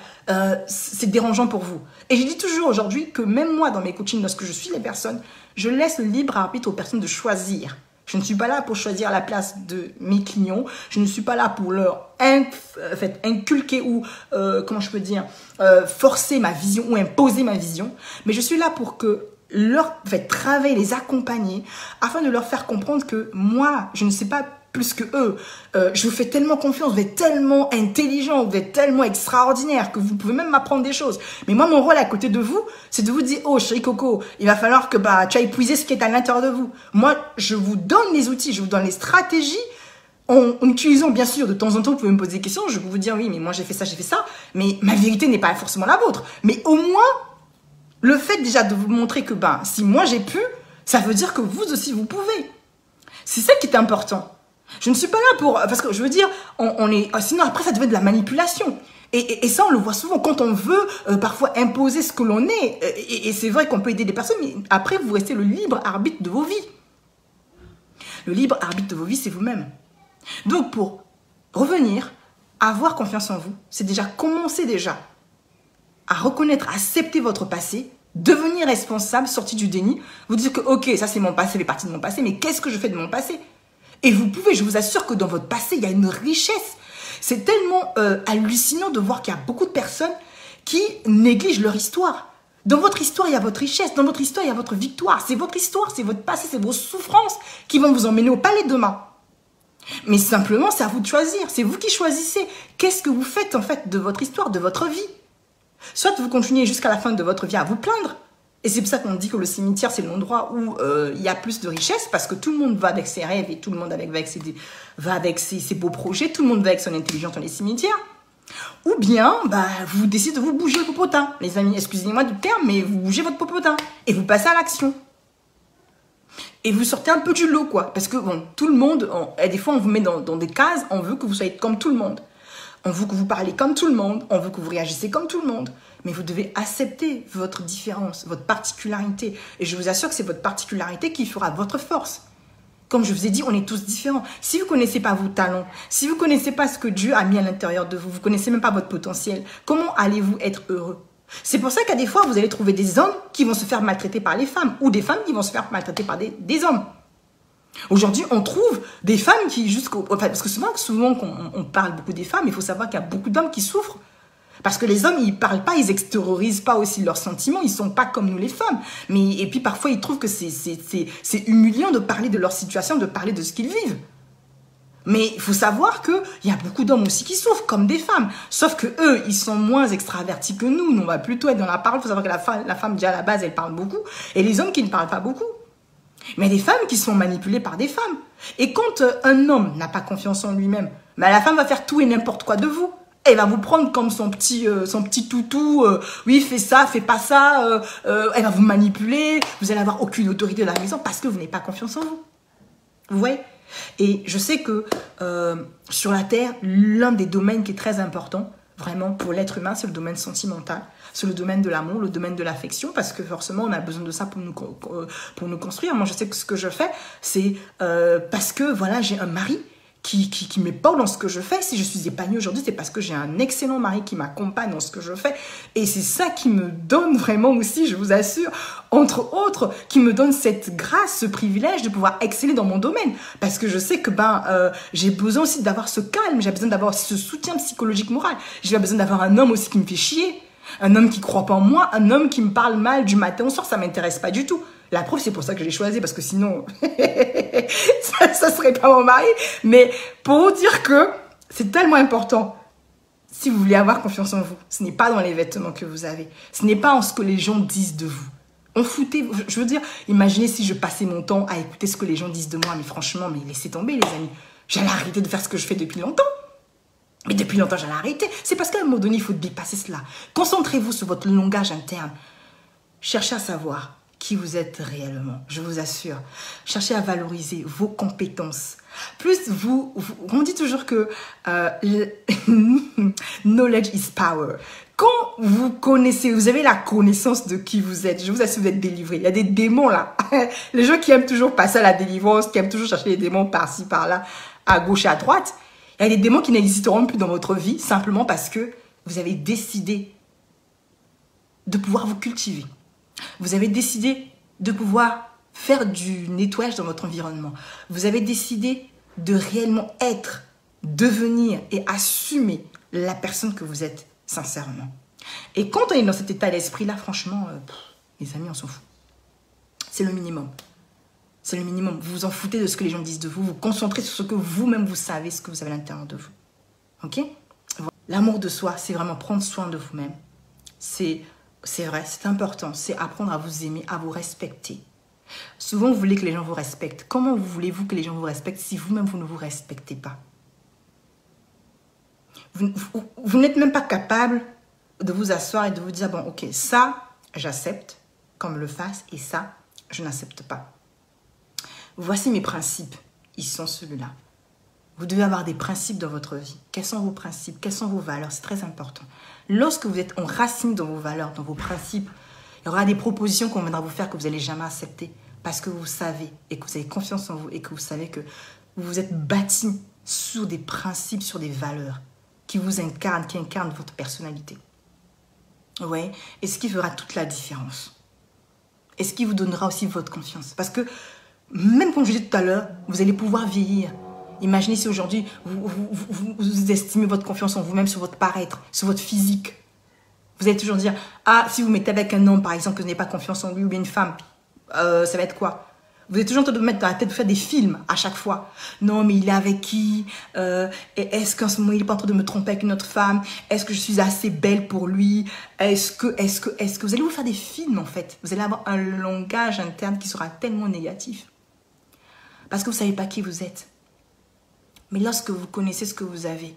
c'est dérangeant pour vous. Et je dis toujours aujourd'hui que même moi, dans mes coachings, lorsque je suis les personnes, je laisse le libre arbitre aux personnes de choisir. Je ne suis pas là pour choisir à la place de mes clients. Je ne suis pas là pour leur inculquer ou, comment je peux dire, forcer ma vision ou imposer ma vision. Mais je suis là pour que leur travailler, les accompagner, afin de leur faire comprendre que moi, je ne sais pas plus que eux. Je vous fais tellement confiance, vous êtes tellement intelligent, vous êtes tellement extraordinaire que vous pouvez même m'apprendre des choses. Mais moi, mon rôle à côté de vous, c'est de vous dire, oh chérie Coco, il va falloir que tu ailles puiser ce qui est à l'intérieur de vous. Moi, je vous donne les outils, je vous donne les stratégies, en utilisant bien sûr, de temps en temps, vous pouvez me poser des questions, je peux vous dire, oui, mais moi j'ai fait ça, mais ma vérité n'est pas forcément la vôtre. Mais au moins, le fait déjà de vous montrer que si moi j'ai pu, ça veut dire que vous aussi vous pouvez. C'est ça qui est important. Je ne suis pas là pour... Parce que je veux dire, sinon après ça devient de la manipulation. Et ça on le voit souvent quand on veut parfois imposer ce que l'on est. Et c'est vrai qu'on peut aider des personnes, mais après vous restez le libre arbitre de vos vies. Le libre arbitre de vos vies, c'est vous-même. Donc pour revenir, avoir confiance en vous, c'est déjà commencer déjà à reconnaître, à accepter votre passé, devenir responsable, sortir du déni, vous dire que ok, ça c'est mon passé, ça fait partie de mon passé, mais qu'est-ce que je fais de mon passé? Et vous pouvez, je vous assure que dans votre passé, il y a une richesse. C'est tellement hallucinant de voir qu'il y a beaucoup de personnes qui négligent leur histoire. Dans votre histoire, il y a votre richesse. Dans votre histoire, il y a votre victoire. C'est votre histoire, c'est votre passé, c'est vos souffrances qui vont vous emmener au palais demain. Mais simplement, c'est à vous de choisir. C'est vous qui choisissez. Qu'est-ce que vous faites en fait de votre histoire, de votre vie? Soit vous continuez jusqu'à la fin de votre vie à vous plaindre. Et c'est pour ça qu'on dit que le cimetière, c'est l'endroit où il y a plus de richesse, parce que tout le monde va avec ses rêves et tout le monde va avec ses beaux projets, tout le monde va avec son intelligence dans les cimetières. Ou bien, vous décidez de vous bouger le popotin. Les amis, excusez-moi du terme, mais vous bougez votre popotin et vous passez à l'action. Et vous sortez un peu du lot, quoi. Parce que, bon, tout le monde, et des fois, on vous met dans des cases, on veut que vous soyez comme tout le monde. On veut que vous parlez comme tout le monde, on veut que vous réagissez comme tout le monde. Mais vous devez accepter votre différence, votre particularité. Et je vous assure que c'est votre particularité qui fera votre force. Comme je vous ai dit, on est tous différents. Si vous ne connaissez pas vos talents, si vous ne connaissez pas ce que Dieu a mis à l'intérieur de vous, vous ne connaissez même pas votre potentiel, comment allez-vous être heureux? C'est pour ça qu'à des fois, vous allez trouver des hommes qui vont se faire maltraiter par les femmes ou des femmes qui vont se faire maltraiter par des hommes. Aujourd'hui, on trouve des femmes qui, parce que souvent qu'on parle beaucoup des femmes, il faut savoir qu'il y a beaucoup d'hommes qui souffrent. Parce que les hommes, ils parlent pas, ils extériorisent pas aussi leurs sentiments, ils sont pas comme nous les femmes. Et puis parfois, ils trouvent que c'est humiliant de parler de leur situation, de parler de ce qu'ils vivent. Mais il faut savoir qu'il y a beaucoup d'hommes aussi qui souffrent, comme des femmes. Sauf que eux, ils sont moins extravertis que nous. Nous, on va plutôt être dans la parole. Il faut savoir que la femme, déjà à la base, elle parle beaucoup. Et les hommes qui ne parlent pas beaucoup. Mais des femmes qui sont manipulées par des femmes. Et quand un homme n'a pas confiance en lui-même, la femme va faire tout et n'importe quoi de vous. Elle va vous prendre comme son petit toutou. Oui, fais ça, fais pas ça. Elle va vous manipuler. Vous allez avoir aucune autorité dans la maison parce que vous n'avez pas confiance en vous. Vous voyez? Et je sais que sur la Terre, l'un des domaines qui est très important, vraiment, pour l'être humain, c'est le domaine sentimental. C'est le domaine de l'amour, le domaine de l'affection, parce que forcément, on a besoin de ça pour nous construire. Moi, je sais que ce que je fais, c'est parce que, voilà, j'ai un mari qui m'épaule dans ce que je fais. Si je suis épanouie aujourd'hui, c'est parce que j'ai un excellent mari qui m'accompagne dans ce que je fais. Et c'est ça qui me donne vraiment aussi, je vous assure, entre autres, qui me donne cette grâce, ce privilège de pouvoir exceller dans mon domaine. Parce que je sais que j'ai besoin aussi d'avoir ce calme, j'ai besoin d'avoir ce soutien psychologique moral. J'ai besoin d'avoir un homme aussi qui me fait chier, un homme qui croit pas en moi, un homme qui me parle mal du matin au soir, ça m'intéresse pas du tout. La preuve, c'est pour ça que je l'ai choisi, parce que sinon, ça serait pas mon mari. Mais pour vous dire que c'est tellement important, si vous voulez avoir confiance en vous, ce n'est pas dans les vêtements que vous avez, ce n'est pas en ce que les gens disent de vous. Je veux dire, imaginez si je passais mon temps à écouter ce que les gens disent de moi, mais franchement, mais laissez tomber les amis. J'allais arrêter de faire ce que je fais depuis longtemps. Mais depuis longtemps, j'allais arrêter. C'est parce qu'à un moment donné, il faut dépasser cela. Concentrez-vous sur votre langage interne. Cherchez à savoir qui vous êtes réellement, je vous assure. Cherchez à valoriser vos compétences. Plus on dit toujours que knowledge is power. Quand vous connaissez, vous avez la connaissance de qui vous êtes, je vous assure, vous êtes délivré. Il y a des démons là. Les gens qui aiment toujours passer à la délivrance, qui aiment toujours chercher les démons par-ci, par-là, à gauche et à droite. Il y a des démons qui n'existeront plus dans votre vie simplement parce que vous avez décidé de pouvoir vous cultiver. Vous avez décidé de pouvoir faire du nettoyage dans votre environnement. Vous avez décidé de réellement être, devenir et assumer la personne que vous êtes sincèrement. Et quand on est dans cet état d'esprit-là, franchement, les amis, on s'en fout. C'est le minimum. C'est le minimum. Vous vous en foutez de ce que les gens disent de vous. Vous vous concentrez sur ce que vous-même vous savez, ce que vous avez à l'intérieur de vous. Ok? Voilà. L'amour de soi, c'est vraiment prendre soin de vous-même. C'est vrai, c'est important. C'est apprendre à vous aimer, à vous respecter. Souvent, vous voulez que les gens vous respectent. Comment voulez-vous que les gens vous respectent si vous-même, vous ne vous respectez pas? Vous n'êtes même pas capable de vous asseoir et de vous dire, bon, ok, ça, j'accepte qu'on me le fasse et ça, je n'accepte pas. Voici mes principes. Ils sont ceux-là. Vous devez avoir des principes dans votre vie. Quels sont vos principes? Quelles sont vos valeurs? C'est très important. Lorsque vous êtes enraciné dans vos valeurs, dans vos principes, il y aura des propositions qu'on viendra vous faire que vous n'allez jamais accepter parce que vous savez et que vous avez confiance en vous et que vous savez que vous vous êtes bâti sur des principes, sur des valeurs qui vous incarnent, qui incarnent votre personnalité. Ouais. Et ce qui fera toute la différence. Et ce qui vous donnera aussi votre confiance. Parce que même comme je disais tout à l'heure, vous allez pouvoir vieillir. Imaginez si aujourd'hui, vous estimez votre confiance en vous-même sur votre paraître, sur votre physique. Vous allez toujours dire, ah, si vous mettez avec un homme, par exemple, que vous n'avez pas confiance en lui, ou bien une femme, ça va être quoi? Vous êtes toujours en train de mettre dans la tête, de faire des films à chaque fois. Non, mais il est avec qui? Et est-ce qu'en ce moment, il est pas en train de me tromper avec une autre femme? Est-ce que je suis assez belle pour lui? Est-ce que vous allez vous faire des films, en fait? Vous allez avoir un langage interne qui sera tellement négatif. Parce que vous ne savez pas qui vous êtes. Mais lorsque vous connaissez ce que vous avez,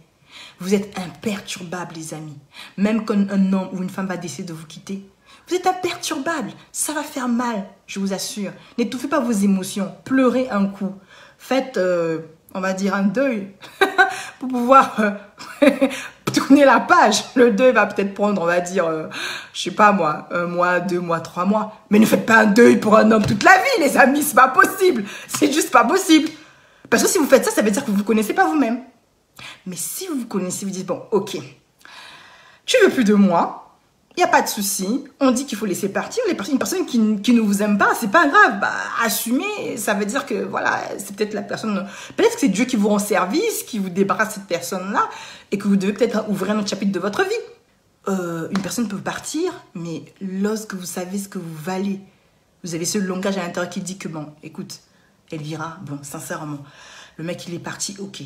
vous êtes imperturbable, les amis. Même quand un homme ou une femme va décider de vous quitter, vous êtes imperturbable. Ça va faire mal, je vous assure. N'étouffez pas vos émotions. Pleurez un coup. Faites, on va dire, un deuil pour pouvoir tourner la page. Le deuil va peut-être prendre, on va dire, je sais pas moi, 1 mois, 2 mois, 3 mois. Mais ne faites pas un deuil pour un homme toute la vie, les amis. C'est pas possible. C'est juste pas possible. Parce que si vous faites ça, ça veut dire que vous ne vous connaissez pas vous-même. Mais si vous vous connaissez, vous dites, bon, ok, tu veux plus de moi. Il n'y a pas de souci. On dit qu'il faut laisser partir. Une personne qui ne vous aime pas, c'est pas grave. Bah, assumez, ça veut dire que voilà, c'est peut-être la personne. Peut-être que c'est Dieu qui vous rend service, qui vous débarrasse de cette personne-là, et que vous devez peut-être ouvrir un autre chapitre de votre vie. Une personne peut partir, mais lorsque vous savez ce que vous valez, vous avez ce langage à l'intérieur qui dit que bon, écoute, Elvira, bon, sincèrement, le mec il est parti, ok,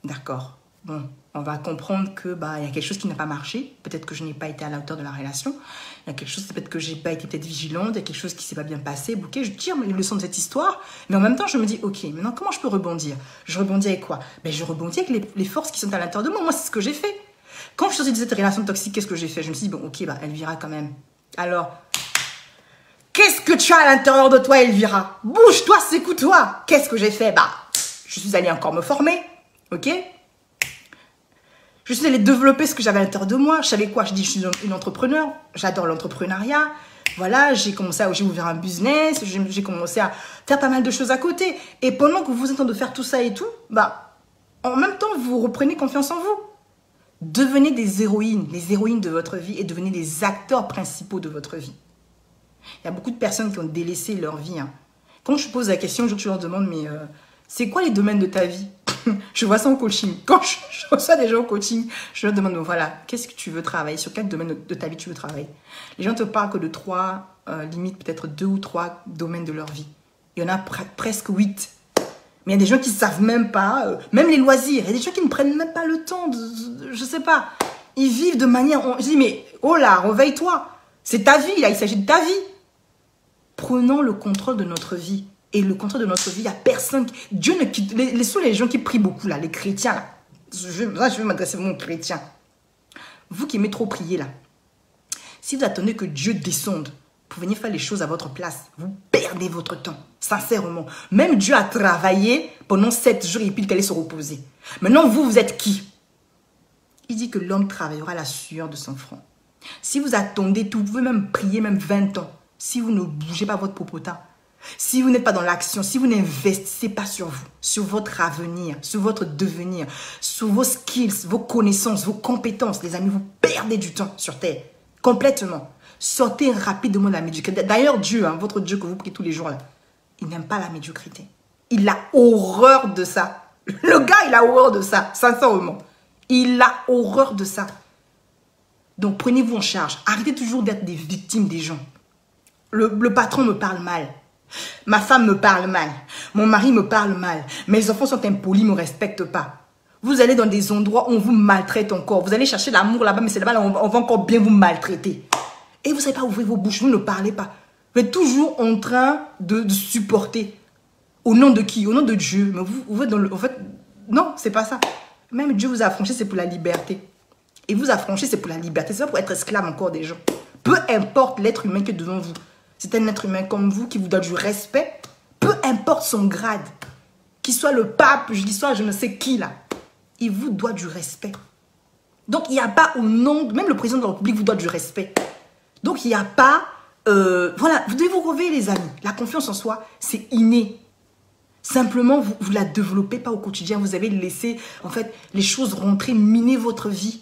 d'accord. Bon, on va comprendre que bah, il y a quelque chose qui n'a pas marché. Peut-être que je n'ai pas été à la hauteur de la relation. Il y a quelque chose, peut-être que j'ai pas été peut-être vigilante. Il y a quelque chose qui s'est pas bien passé. Ok, je tire les leçons de cette histoire. Mais en même temps, je me dis, ok, maintenant, comment je peux rebondir? Je rebondis avec quoi? Ben, je rebondis avec les forces qui sont à l'intérieur de moi. Moi, c'est ce que j'ai fait. Quand je suis sortie de cette relation toxique, qu'est-ce que j'ai fait? Je me suis dit, bon, ok, bah, Elvira, quand même. Alors, qu'est-ce que tu as à l'intérieur de toi, Elvira? Bouge-toi, secoue-toi. Qu'est-ce que j'ai fait? Bah, je suis allée encore me former. Ok? Je suis allée développer ce que j'avais à l'intérieur de moi. Je savais quoi? Je dis, je suis une entrepreneur. J'adore l'entrepreneuriat. Voilà, j'ai ouvert un business. J'ai commencé à faire pas mal de choses à côté. Et pendant que vous êtes en train de faire tout ça et tout, bah, en même temps, vous reprenez confiance en vous. Devenez des héroïnes, les héroïnes de votre vie et devenez les acteurs principaux de votre vie. Il y a beaucoup de personnes qui ont délaissé leur vie. Hein. Quand je pose la question, je leur demande, mais c'est quoi les domaines de ta vie? Je vois ça en coaching. Quand je reçois des gens au coaching, je leur demande, voilà, qu'est-ce que tu veux travailler? Sur quel domaine de ta vie tu veux travailler? Les gens te parlent que de 3, limite peut-être 2 ou 3 domaines de leur vie. Il y en a presque 8. Mais il y a des gens qui ne savent même pas, même les loisirs. Il y a des gens qui ne prennent même pas le temps je ne sais pas. Ils vivent de manière... Je dis, mais oh là, réveille-toi. C'est ta vie, là, il s'agit de ta vie. Prenons le contrôle de notre vie. Et le contrôle de notre vie, il n'y a personne... Dieu ne quitte... Les gens qui prient beaucoup, là, les chrétiens, là. Je vais m'adresser aux chrétiens. Vous qui aimez trop prier, là. Si vous attendez que Dieu descende pour venir faire les choses à votre place, vous perdez votre temps. Sincèrement. Même Dieu a travaillé pendant 7 jours et puis il allait se reposer. Maintenant, vous êtes qui? Il dit que l'homme travaillera à la sueur de son front. Si vous attendez tout, vous pouvez même prier même 20 ans. Si vous ne bougez pas votre popotin, si vous n'êtes pas dans l'action, si vous n'investissez pas sur vous, sur votre avenir, sur votre devenir, sur vos skills, vos connaissances, vos compétences, les amis, vous perdez du temps sur Terre. Complètement. Sortez rapidement de la médiocrité. D'ailleurs, Dieu, hein, votre Dieu que vous priez tous les jours, là, il n'aime pas la médiocrité. Il a horreur de ça. Le gars, il a horreur de ça, sincèrement. Il a horreur de ça. Donc, prenez-vous en charge. Arrêtez toujours d'être des victimes des gens. Le patron me parle mal. Ma femme me parle mal. Mon mari me parle mal. Mes enfants sont impolis, ne me respectent pas. Vous allez dans des endroits où on vous maltraite encore. Vous allez chercher l'amour là-bas, mais c'est là-bas on va encore bien vous maltraiter. Et vous ne savez pas ouvrir vos bouches, vous ne parlez pas. Vous êtes toujours en train de supporter. Au nom de qui? Au nom de Dieu. Mais vous êtes dans le... En fait, non, c'est pas ça. Même Dieu vous a affranchi, c'est pour la liberté. Et vous affranchi, c'est pour la liberté. C'est pas pour être esclave encore des gens. Peu importe l'être humain qui est devant vous. C'est un être humain comme vous qui vous donne du respect. Peu importe son grade. Qu'il soit le pape, qu'il soit je ne sais qui là. Il vous doit du respect. Donc, il n'y a pas au nom... Même le président de la République vous doit du respect. Donc, il n'y a pas... voilà, vous devez vous réveiller les amis. La confiance en soi, c'est inné. Simplement, vous la développez pas au quotidien. Vous avez laissé, en fait, les choses rentrer, miner votre vie.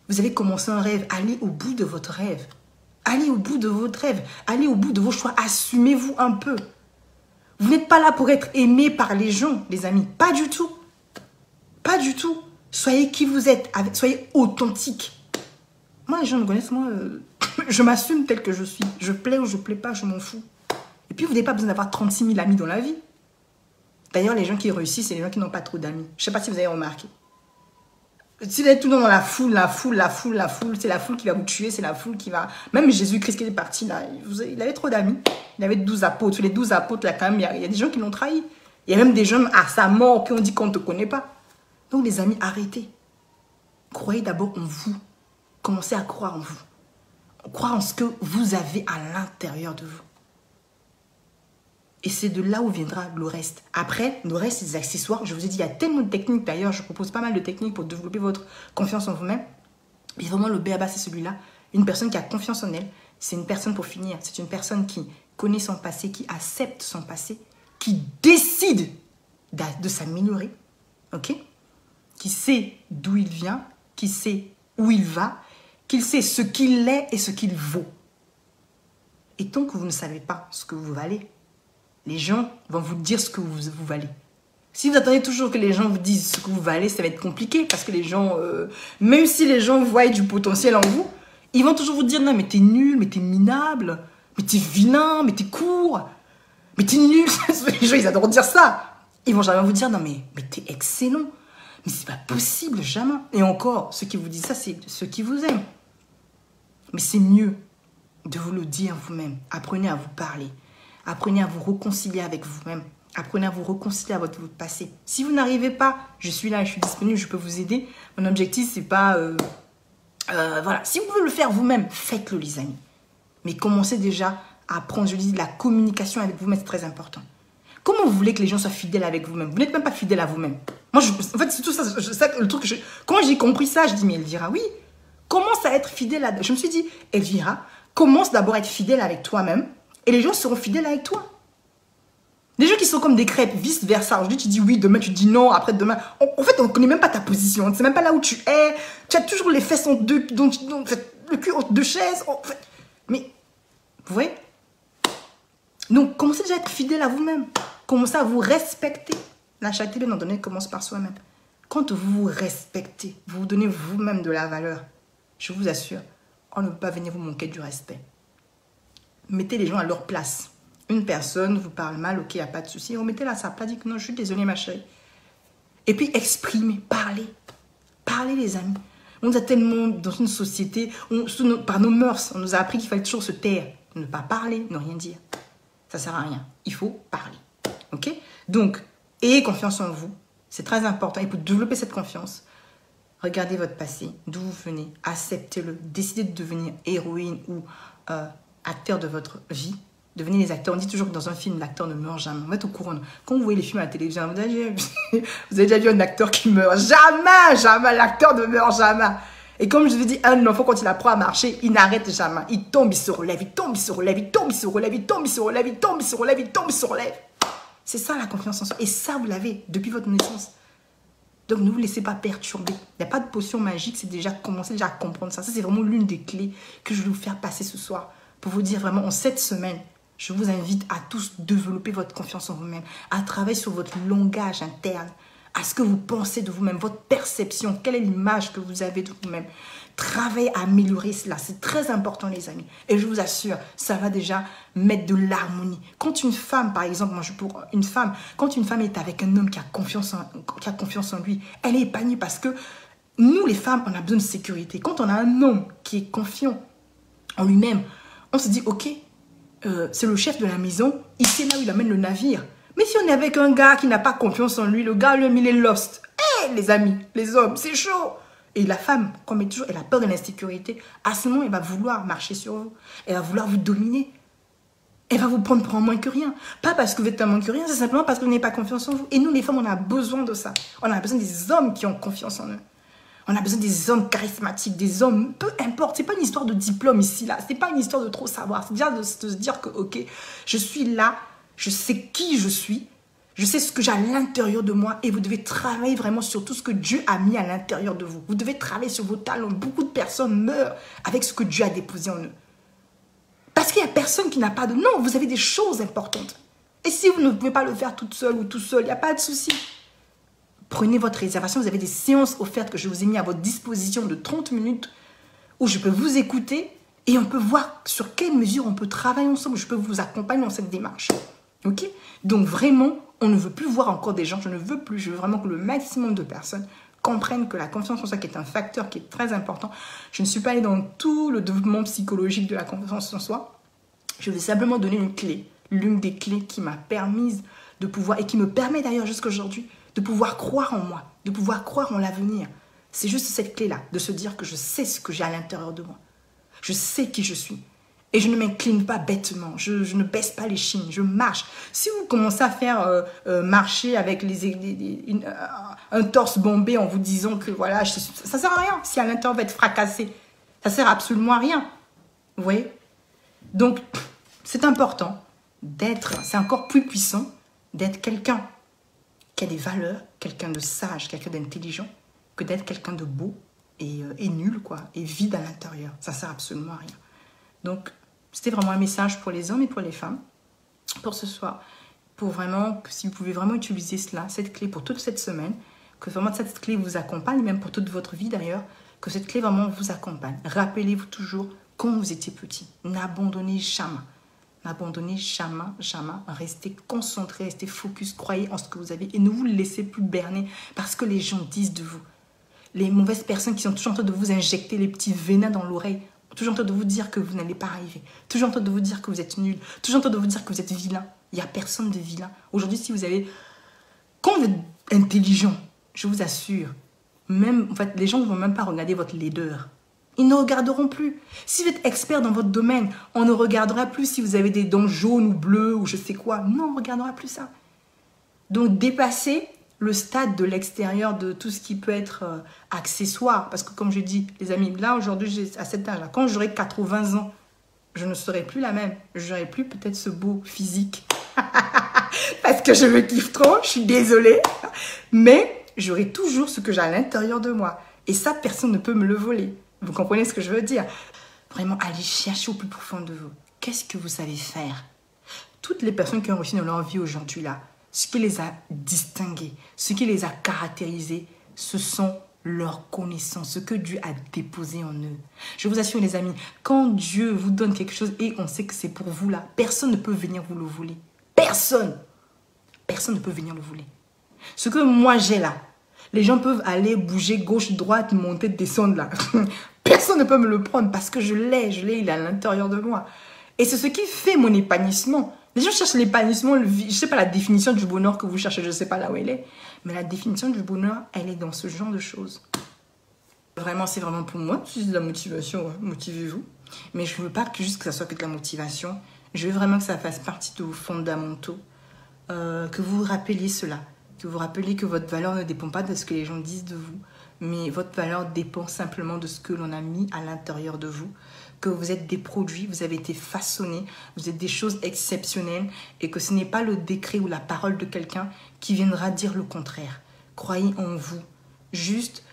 Vous avez commencé un rêve. Allez au bout de votre rêve. Allez au bout de votre rêve. Allez au bout de vos choix. Assumez-vous un peu. Vous n'êtes pas là pour être aimé par les gens, les amis. Pas du tout. Pas du tout. Soyez qui vous êtes. Soyez authentique. Moi, les gens me connaissent, moi, je m'assume tel que je suis. Je plais ou je plais pas, je m'en fous. Et puis, vous n'avez pas besoin d'avoir 36 000 amis dans la vie. D'ailleurs, les gens qui réussissent, c'est les gens qui n'ont pas trop d'amis. Je ne sais pas si vous avez remarqué. Si vous êtes tout le temps dans la foule, c'est la foule qui va vous tuer, c'est la foule qui va... Même Jésus-Christ qui est parti, là, il avait trop d'amis. Il avait 12 apôtres. Sur les 12 apôtres, là, quand même, il y a des gens qui l'ont trahi. Il y a même des gens à sa mort qui ont dit qu'on ne te connaît pas. Donc, les amis, arrêtez. Croyez d'abord en vous. Commencez à croire en vous. Croire en ce que vous avez à l'intérieur de vous. Et c'est de là où viendra le reste. Après, le reste, c'est des accessoires. Je vous ai dit, il y a tellement de techniques. D'ailleurs, je propose pas mal de techniques pour développer votre confiance en vous-même. Mais vraiment, le b.a.-ba, c'est celui-là. Une personne qui a confiance en elle, c'est une personne, pour finir, c'est une personne qui connaît son passé, qui accepte son passé, qui décide de s'améliorer, ok? Qui sait d'où il vient, qui sait où il va, qui sait ce qu'il est et ce qu'il vaut. Et tant que vous ne savez pas ce que vous valez, les gens vont vous dire ce que vous valez. Si vous attendez toujours que les gens vous disent ce que vous valez, ça va être compliqué parce que les gens, même si les gens voient du potentiel en vous, ils vont toujours vous dire non mais t'es nul, mais t'es minable, mais t'es vilain, mais t'es court, mais t'es nul. Les gens ils adorent dire ça. Ils vont jamais vous dire non mais t'es excellent, mais c'est pas possible, jamais. Et encore, ceux qui vous disent ça, c'est ceux qui vous aiment. Mais c'est mieux de vous le dire vous-même. Apprenez à vous parler. Apprenez à vous réconcilier avec vous-même. Apprenez à vous réconcilier avec votre passé. Si vous n'arrivez pas, je suis là, je suis disponible, je peux vous aider. Mon objectif, c'est pas... voilà. Si vous pouvez le faire vous-même, faites-le, les amis. Mais commencez déjà à apprendre, je dis, la communication avec vous-même, c'est très important. Comment vous voulez que les gens soient fidèles avec vous-même? Vous n'êtes même pas fidèle à vous-même. Moi, en fait, c'est tout ça. Le truc quand j'ai compris ça, je dis, mais Elvira, oui. Commence à être fidèle à... Je me suis dit, Elvira, commence d'abord à être fidèle avec toi-même. Et les gens seront fidèles avec toi. Les gens qui sont comme des crêpes, vice-versa. Aujourd'hui, tu dis oui, demain, tu dis non, après demain. En fait, on ne connaît même pas ta position. On ne sait même pas là où tu es. Tu as toujours les fesses en deux, le cul entre deux chaises. Mais, vous voyez? Donc, commencez déjà à être fidèle à vous-même. Commencez à vous respecter. La charité, bien entendu, commence par soi-même. Quand vous vous respectez, vous vous donnez vous-même de la valeur, je vous assure, on ne peut pas venir vous manquer du respect. Mettez les gens à leur place. Une personne vous parle mal, ok, il n'y a pas de souci. Remettez-la à sa place, dites que non, je suis désolée, ma chérie. Et puis, exprimez, parlez. Parlez, les amis. On nous a tellement, dans une société, par nos mœurs, on nous a appris qu'il fallait toujours se taire. Ne pas parler, ne rien dire. Ça ne sert à rien. Il faut parler. Ok? Donc, ayez confiance en vous. C'est très important. Et pour développer cette confiance, regardez votre passé, d'où vous venez, acceptez-le, décidez de devenir héroïne ou acteur de votre vie. Devenez les acteurs. On dit toujours que dans un film, l'acteur ne meurt jamais. On va être au courant. Quand vous voyez les films à la télévision, vous avez déjà vu un acteur qui meurt. Jamais, jamais. L'acteur ne meurt jamais. Et comme je vous dis, un enfant, quand il apprend à marcher, il n'arrête jamais. Il tombe, il se relève, il tombe, il se relève, il tombe, il se relève, il tombe, il se relève, il tombe, il se relève, il tombe, il se relève. C'est ça la confiance en soi. Et ça, vous l'avez depuis votre naissance. Donc, ne vous laissez pas perturber. Il n'y a pas de potion magique. C'est déjà commencer déjà à comprendre ça. Ça, c'est vraiment l'une des clés que je vais vous faire passer ce soir. Pour vous dire vraiment, en cette semaine, je vous invite à tous développer votre confiance en vous-même, à travailler sur votre langage interne, à ce que vous pensez de vous-même, votre perception, quelle est l'image que vous avez de vous-même. Travaillez à améliorer cela, c'est très important les amis. Et je vous assure, ça va déjà mettre de l'harmonie. Quand une femme, par exemple, quand une femme est avec un homme qui a confiance en lui, elle est épanouie parce que nous les femmes, on a besoin de sécurité. Quand on a un homme qui est confiant en lui-même, on se dit ok, c'est le chef de la maison, il sait là où il amène le navire. Mais si on est avec un gars qui n'a pas confiance en lui, le gars lui il est lost. Les amis, les hommes, c'est chaud. Et la femme, comme elle a peur de l'insécurité, à ce moment, elle va vouloir marcher sur vous. Elle va vouloir vous dominer. Elle va vous prendre pour un moins que rien. Pas parce que vous êtes un moins que rien, c'est simplement parce que vous n'avez pas confiance en vous. Et nous, les femmes, on a besoin de ça. On a besoin des hommes qui ont confiance en eux. On a besoin des hommes charismatiques, des hommes, peu importe. C'est pas une histoire de diplôme ici, là. C'est pas une histoire de trop savoir. C'est déjà de se dire que, ok, je suis là, je sais qui je suis, je sais ce que j'ai à l'intérieur de moi et vous devez travailler vraiment sur tout ce que Dieu a mis à l'intérieur de vous. Vous devez travailler sur vos talents. Beaucoup de personnes meurent avec ce que Dieu a déposé en eux. Parce qu'il n'y a personne qui n'a pas de... Non, vous avez des choses importantes. Et si vous ne pouvez pas le faire toute seule ou tout seul, il n'y a pas de souci. Prenez votre réservation. Vous avez des séances offertes que je vous ai mis à votre disposition de 30 minutes où je peux vous écouter et on peut voir sur quelle mesure on peut travailler ensemble. Je peux vous accompagner dans cette démarche. Ok? Donc vraiment, on ne veut plus voir encore des gens. Je ne veux plus. Je veux vraiment que le maximum de personnes comprennent que la confiance en soi, qui est un facteur qui est très important. Je ne suis pas allée dans tout le développement psychologique de la confiance en soi. Je vais simplement donner une clé, l'une des clés qui m'a permise de pouvoir, et qui me permet d'ailleurs jusqu'à aujourd'hui, de pouvoir croire en moi, de pouvoir croire en l'avenir. C'est juste cette clé-là, de se dire que je sais ce que j'ai à l'intérieur de moi. Je sais qui je suis. Et je ne m'incline pas bêtement, je ne baisse pas les chines, je marche. Si vous commencez à faire marcher avec un torse bombé en vous disant que voilà, ça ne sert à rien. Si à l'intérieur va être fracassé, ça ne sert absolument à rien. Vous voyez? Donc, c'est important d'être, c'est encore plus puissant d'être quelqu'un qui a des valeurs, quelqu'un de sage, quelqu'un d'intelligent, que d'être quelqu'un de beau et nul, quoi, et vide à l'intérieur. Ça ne sert absolument à rien. Donc, c'était vraiment un message pour les hommes et pour les femmes, pour ce soir, pour vraiment, que si vous pouvez vraiment utiliser cela, cette clé pour toute cette semaine, que vraiment cette clé vous accompagne, même pour toute votre vie d'ailleurs, que cette clé vraiment vous accompagne. Rappelez-vous toujours, quand vous étiez petit, n'abandonnez jamais. N'abandonnez jamais, jamais. Restez concentré, restez focus, croyez en ce que vous avez et ne vous laissez plus berner parce que les gens disent de vous. Les mauvaises personnes qui sont toujours en train de vous injecter les petits venins dans l'oreille, toujours en train de vous dire que vous n'allez pas arriver, toujours en train de vous dire que vous êtes nul, toujours en train de vous dire que vous êtes vilain. Il n'y a personne de vilain. Aujourd'hui, si vous avez... Quand vous êtes intelligent, je vous assure, même, en fait, les gens ne vont même pas regarder votre laideur. Ils ne regarderont plus. Si vous êtes expert dans votre domaine, on ne regardera plus si vous avez des dents jaunes ou bleues ou je sais quoi. Non, on ne regardera plus ça. Donc, dépassez le stade de l'extérieur de tout ce qui peut être accessoire. Parce que comme je dis, les amis, là, aujourd'hui, à cet âge-là, quand j'aurai 80 ans, je ne serai plus la même. Je n'aurai plus peut-être ce beau physique. Parce que je me kiffe trop, je suis désolée. Mais j'aurai toujours ce que j'ai à l'intérieur de moi. Et ça, personne ne peut me le voler. Vous comprenez ce que je veux dire? Vraiment, allez chercher au plus profond de vous. Qu'est-ce que vous savez faire? Toutes les personnes qui ont réussi dans leur vie aujourd'hui, là, ce qui les a distingués, ce qui les a caractérisés, ce sont leurs connaissances, ce que Dieu a déposé en eux. Je vous assure, les amis, quand Dieu vous donne quelque chose et on sait que c'est pour vous, là, personne ne peut venir vous le voler. Personne. Personne ne peut venir le voler. Ce que moi j'ai là, les gens peuvent aller bouger gauche, droite, monter, descendre là. Personne ne peut me le prendre parce que je l'ai, il est à l'intérieur de moi. Et c'est ce qui fait mon épanouissement. Les gens cherchent l'épanouissement, je ne sais pas la définition du bonheur que vous cherchez, je ne sais pas là où elle est. Mais la définition du bonheur, elle est dans ce genre de choses. Vraiment, c'est vraiment pour moi, c'est de la motivation, motivez-vous. Mais je ne veux pas que juste que ça soit que de la motivation. Je veux vraiment que ça fasse partie de vos fondamentaux. Que vous vous rappeliez cela. Que vous rappeliez que votre valeur ne dépend pas de ce que les gens disent de vous. Mais votre valeur dépend simplement de ce que l'on a mis à l'intérieur de vous. Que vous êtes des produits, vous avez été façonnés, vous êtes des choses exceptionnelles et que ce n'est pas le décret ou la parole de quelqu'un qui viendra dire le contraire. Croyez en vous. Juste,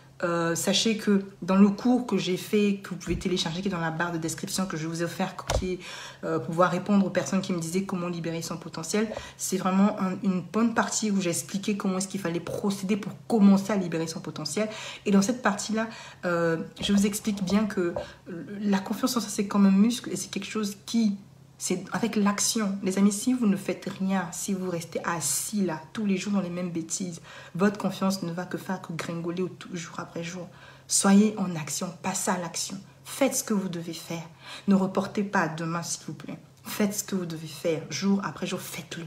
sachez que dans le cours que j'ai fait, que vous pouvez télécharger, qui est dans la barre de description, que je vous ai offert, qui est pour pouvoir répondre aux personnes qui me disaient comment libérer son potentiel, c'est vraiment une bonne partie où j'ai expliqué comment est-ce qu'il fallait procéder pour commencer à libérer son potentiel. Et dans cette partie-là, je vous explique bien que la confiance en soi, c'est comme un muscle et c'est quelque chose qui... C'est avec l'action. Les amis, si vous ne faites rien, si vous restez assis là, tous les jours dans les mêmes bêtises, votre confiance ne va que faire que gringoler jour après jour. Soyez en action, passez à l'action. Faites ce que vous devez faire. Ne reportez pas à demain, s'il vous plaît. Faites ce que vous devez faire, jour après jour, faites-le.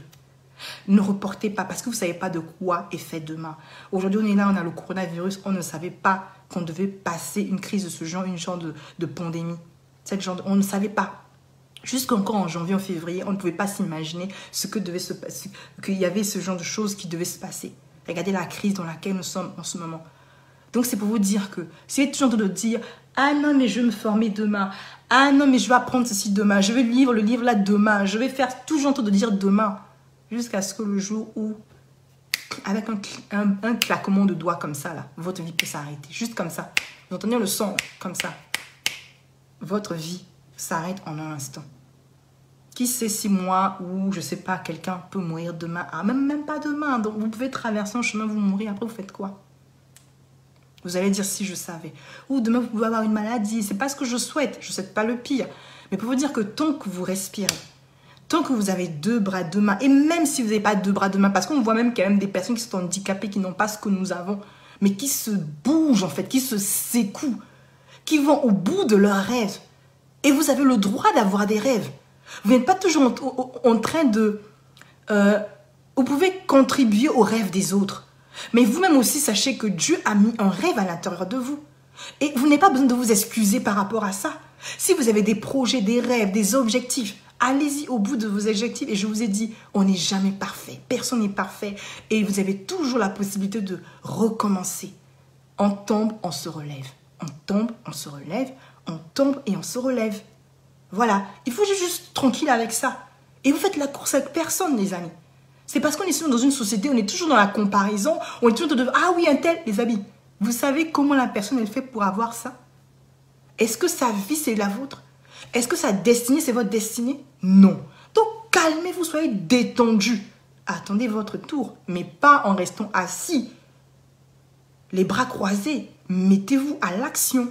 Ne reportez pas, parce que vous ne savez pas de quoi est fait demain. Aujourd'hui, on est là, on a le coronavirus, on ne savait pas qu'on devait passer une crise de ce genre, une genre de pandémie. On ne savait pas. Jusqu'encore en janvier, en février, on ne pouvait pas s'imaginer ce que devait se passer, qu'il y avait ce genre de choses qui devaient se passer. Regardez la crise dans laquelle nous sommes en ce moment. Donc, c'est pour vous dire que si vous êtes toujours en train de dire « Ah non, mais je vais me former demain. Ah non, mais je vais apprendre ceci demain. Je vais lire le livre là demain. Je vais faire toujours en train de dire demain. » Jusqu'à ce que le jour où, avec un claquement de doigts comme ça, là, votre vie peut s'arrêter. Juste comme ça. Vous entendez le son comme ça. Votre vie s'arrête en un instant. Qui sait si moi ou je sais pas, quelqu'un peut mourir demain. Ah, même pas demain. Donc vous pouvez traverser un chemin, vous mourir. Après, vous faites quoi? Vous allez dire si je savais. Ou demain, vous pouvez avoir une maladie. C'est pas ce que je souhaite. Je ne souhaite pas le pire. Mais pour vous dire que tant que vous respirez, tant que vous avez 2 bras, 2 mains, et même si vous n'avez pas 2 bras, 2 mains, parce qu'on voit même qu'il y a même des personnes qui sont handicapées, qui n'ont pas ce que nous avons, mais qui se bougent en fait, qui se secouent, qui vont au bout de leurs rêves. Et vous avez le droit d'avoir des rêves. Vous n'êtes pas toujours en train de... vous pouvez contribuer aux rêves des autres. Mais vous-même aussi, sachez que Dieu a mis un rêve à l'intérieur de vous. Et vous n'avez pas besoin de vous excuser par rapport à ça. Si vous avez des projets, des rêves, des objectifs, allez-y au bout de vos objectifs. Et je vous ai dit, on n'est jamais parfait. Personne n'est parfait. Et vous avez toujours la possibilité de recommencer. On tombe, on se relève. On tombe, on se relève. On tombe et on se relève. Voilà. Il faut juste tranquille avec ça. Et vous faites la course avec personne, les amis. C'est parce qu'on est dans une société, on est toujours dans la comparaison. On est toujours de ah oui, un tel, les amis. Vous savez comment la personne, elle fait pour avoir ça? Est-ce que sa vie, c'est la vôtre? Est-ce que sa destinée, c'est votre destinée? Non. Donc, calmez-vous, soyez détendus. Attendez votre tour, mais pas en restant assis. Les bras croisés, mettez-vous à l'action.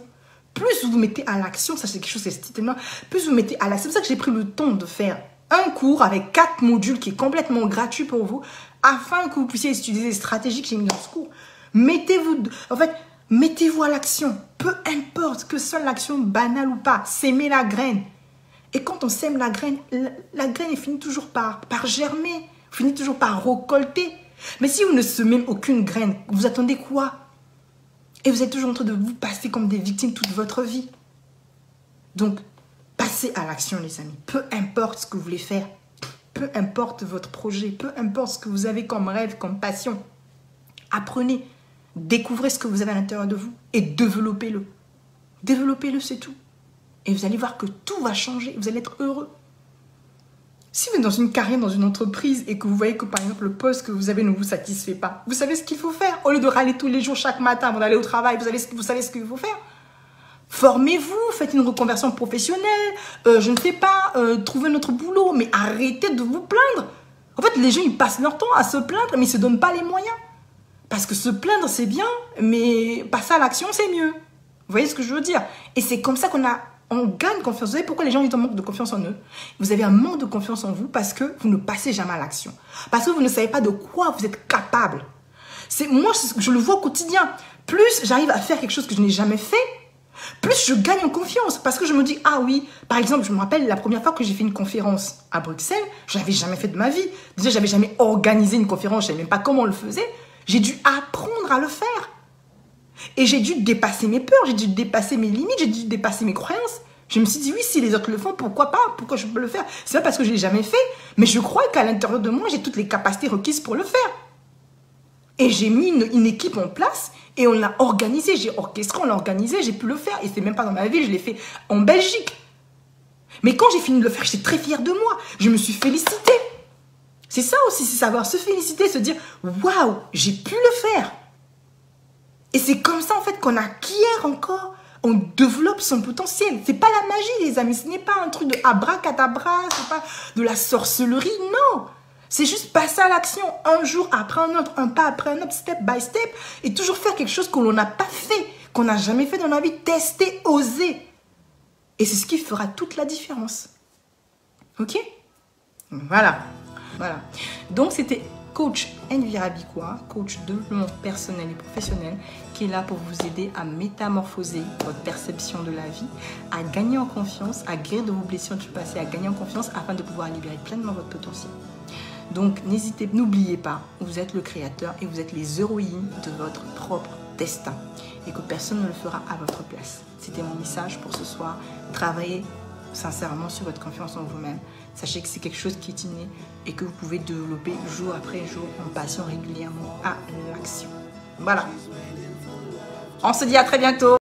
Plus vous mettez à l'action, ça c'est quelque chose, c'est tellement... Plus vous mettez à l'action, c'est pour ça que j'ai pris le temps de faire un cours avec 4 modules qui est complètement gratuit pour vous, afin que vous puissiez utiliser les stratégies que j'ai mis dans ce cours. Mettez-vous à l'action. Peu importe que ce soit l'action banale ou pas, s'aimer la graine. Et quand on sème la graine elle finit toujours par germer, finit toujours par récolter. Mais si vous ne semez aucune graine, vous attendez quoi? Et vous êtes toujours en train de vous passer comme des victimes toute votre vie. Donc, passez à l'action, les amis. Peu importe ce que vous voulez faire, peu importe votre projet, peu importe ce que vous avez comme rêve, comme passion. Apprenez, découvrez ce que vous avez à l'intérieur de vous et développez-le. Développez-le, c'est tout. Et vous allez voir que tout va changer, vous allez être heureux. Si vous êtes dans une carrière, dans une entreprise et que vous voyez que par exemple le poste que vous avez ne vous satisfait pas, vous savez ce qu'il faut faire. Au lieu de râler tous les jours, chaque matin avant d'aller au travail, vous savez ce qu'il faut faire. Formez-vous, faites une reconversion professionnelle, je ne sais pas, trouvez notre boulot, mais arrêtez de vous plaindre. En fait, les gens, ils passent leur temps à se plaindre, mais ils ne se donnent pas les moyens. Parce que se plaindre, c'est bien, mais passer à l'action, c'est mieux. Vous voyez ce que je veux dire? Et c'est comme ça on gagne confiance. Vous savez pourquoi les gens ont un manque de confiance en eux? Vous avez un manque de confiance en vous parce que vous ne passez jamais à l'action. Parce que vous ne savez pas de quoi vous êtes capable. Moi, je le vois au quotidien. Plus j'arrive à faire quelque chose que je n'ai jamais fait, plus je gagne en confiance. Parce que je me dis, ah oui, par exemple, je me rappelle la première fois que j'ai fait une conférence à Bruxelles, je ne l'avais jamais fait de ma vie. Déjà, je n'avais jamais organisé une conférence, je ne savais même pas comment on le faisait. J'ai dû apprendre à le faire. Et j'ai dû dépasser mes peurs, j'ai dû dépasser mes limites, j'ai dû dépasser mes croyances. Je me suis dit, oui, si les autres le font, pourquoi pas? Pourquoi je peux le faire? C'est pas parce que je ne l'ai jamais fait, mais je crois qu'à l'intérieur de moi, j'ai toutes les capacités requises pour le faire. Et j'ai mis une équipe en place et on l'a organisé. J'ai orchestré, on l'a organisé, j'ai pu le faire. Et c'est même pas dans ma ville, je l'ai fait en Belgique. Mais quand j'ai fini de le faire, j'étais très fière de moi. Je me suis félicitée. C'est ça aussi, c'est savoir se féliciter, se dire, waouh, j'ai pu le faire. Et c'est comme ça, en fait, qu'on acquiert encore, on développe son potentiel. C'est pas la magie, les amis. Ce n'est pas un truc de abracadabra, c'est pas de la sorcellerie, non. C'est juste passer à l'action un jour après un autre, un pas après un autre, step by step, et toujours faire quelque chose que l'on n'a pas fait, qu'on n'a jamais fait dans la vie, tester, oser. Et c'est ce qui fera toute la différence. Ok? Voilà. Voilà. Donc, c'était coach Envira Bikoua, coach de développement personnel et professionnel, qui est là pour vous aider à métamorphoser votre perception de la vie, à gagner en confiance, à guérir de vos blessures du passé, à gagner en confiance afin de pouvoir libérer pleinement votre potentiel. Donc, n'oubliez pas, vous êtes le créateur et vous êtes les héroïnes de votre propre destin et que personne ne le fera à votre place. C'était mon message pour ce soir. Travaillez sincèrement sur votre confiance en vous-même. Sachez que c'est quelque chose qui est inné et que vous pouvez développer jour après jour en passant régulièrement à l'action. Voilà. On se dit à très bientôt.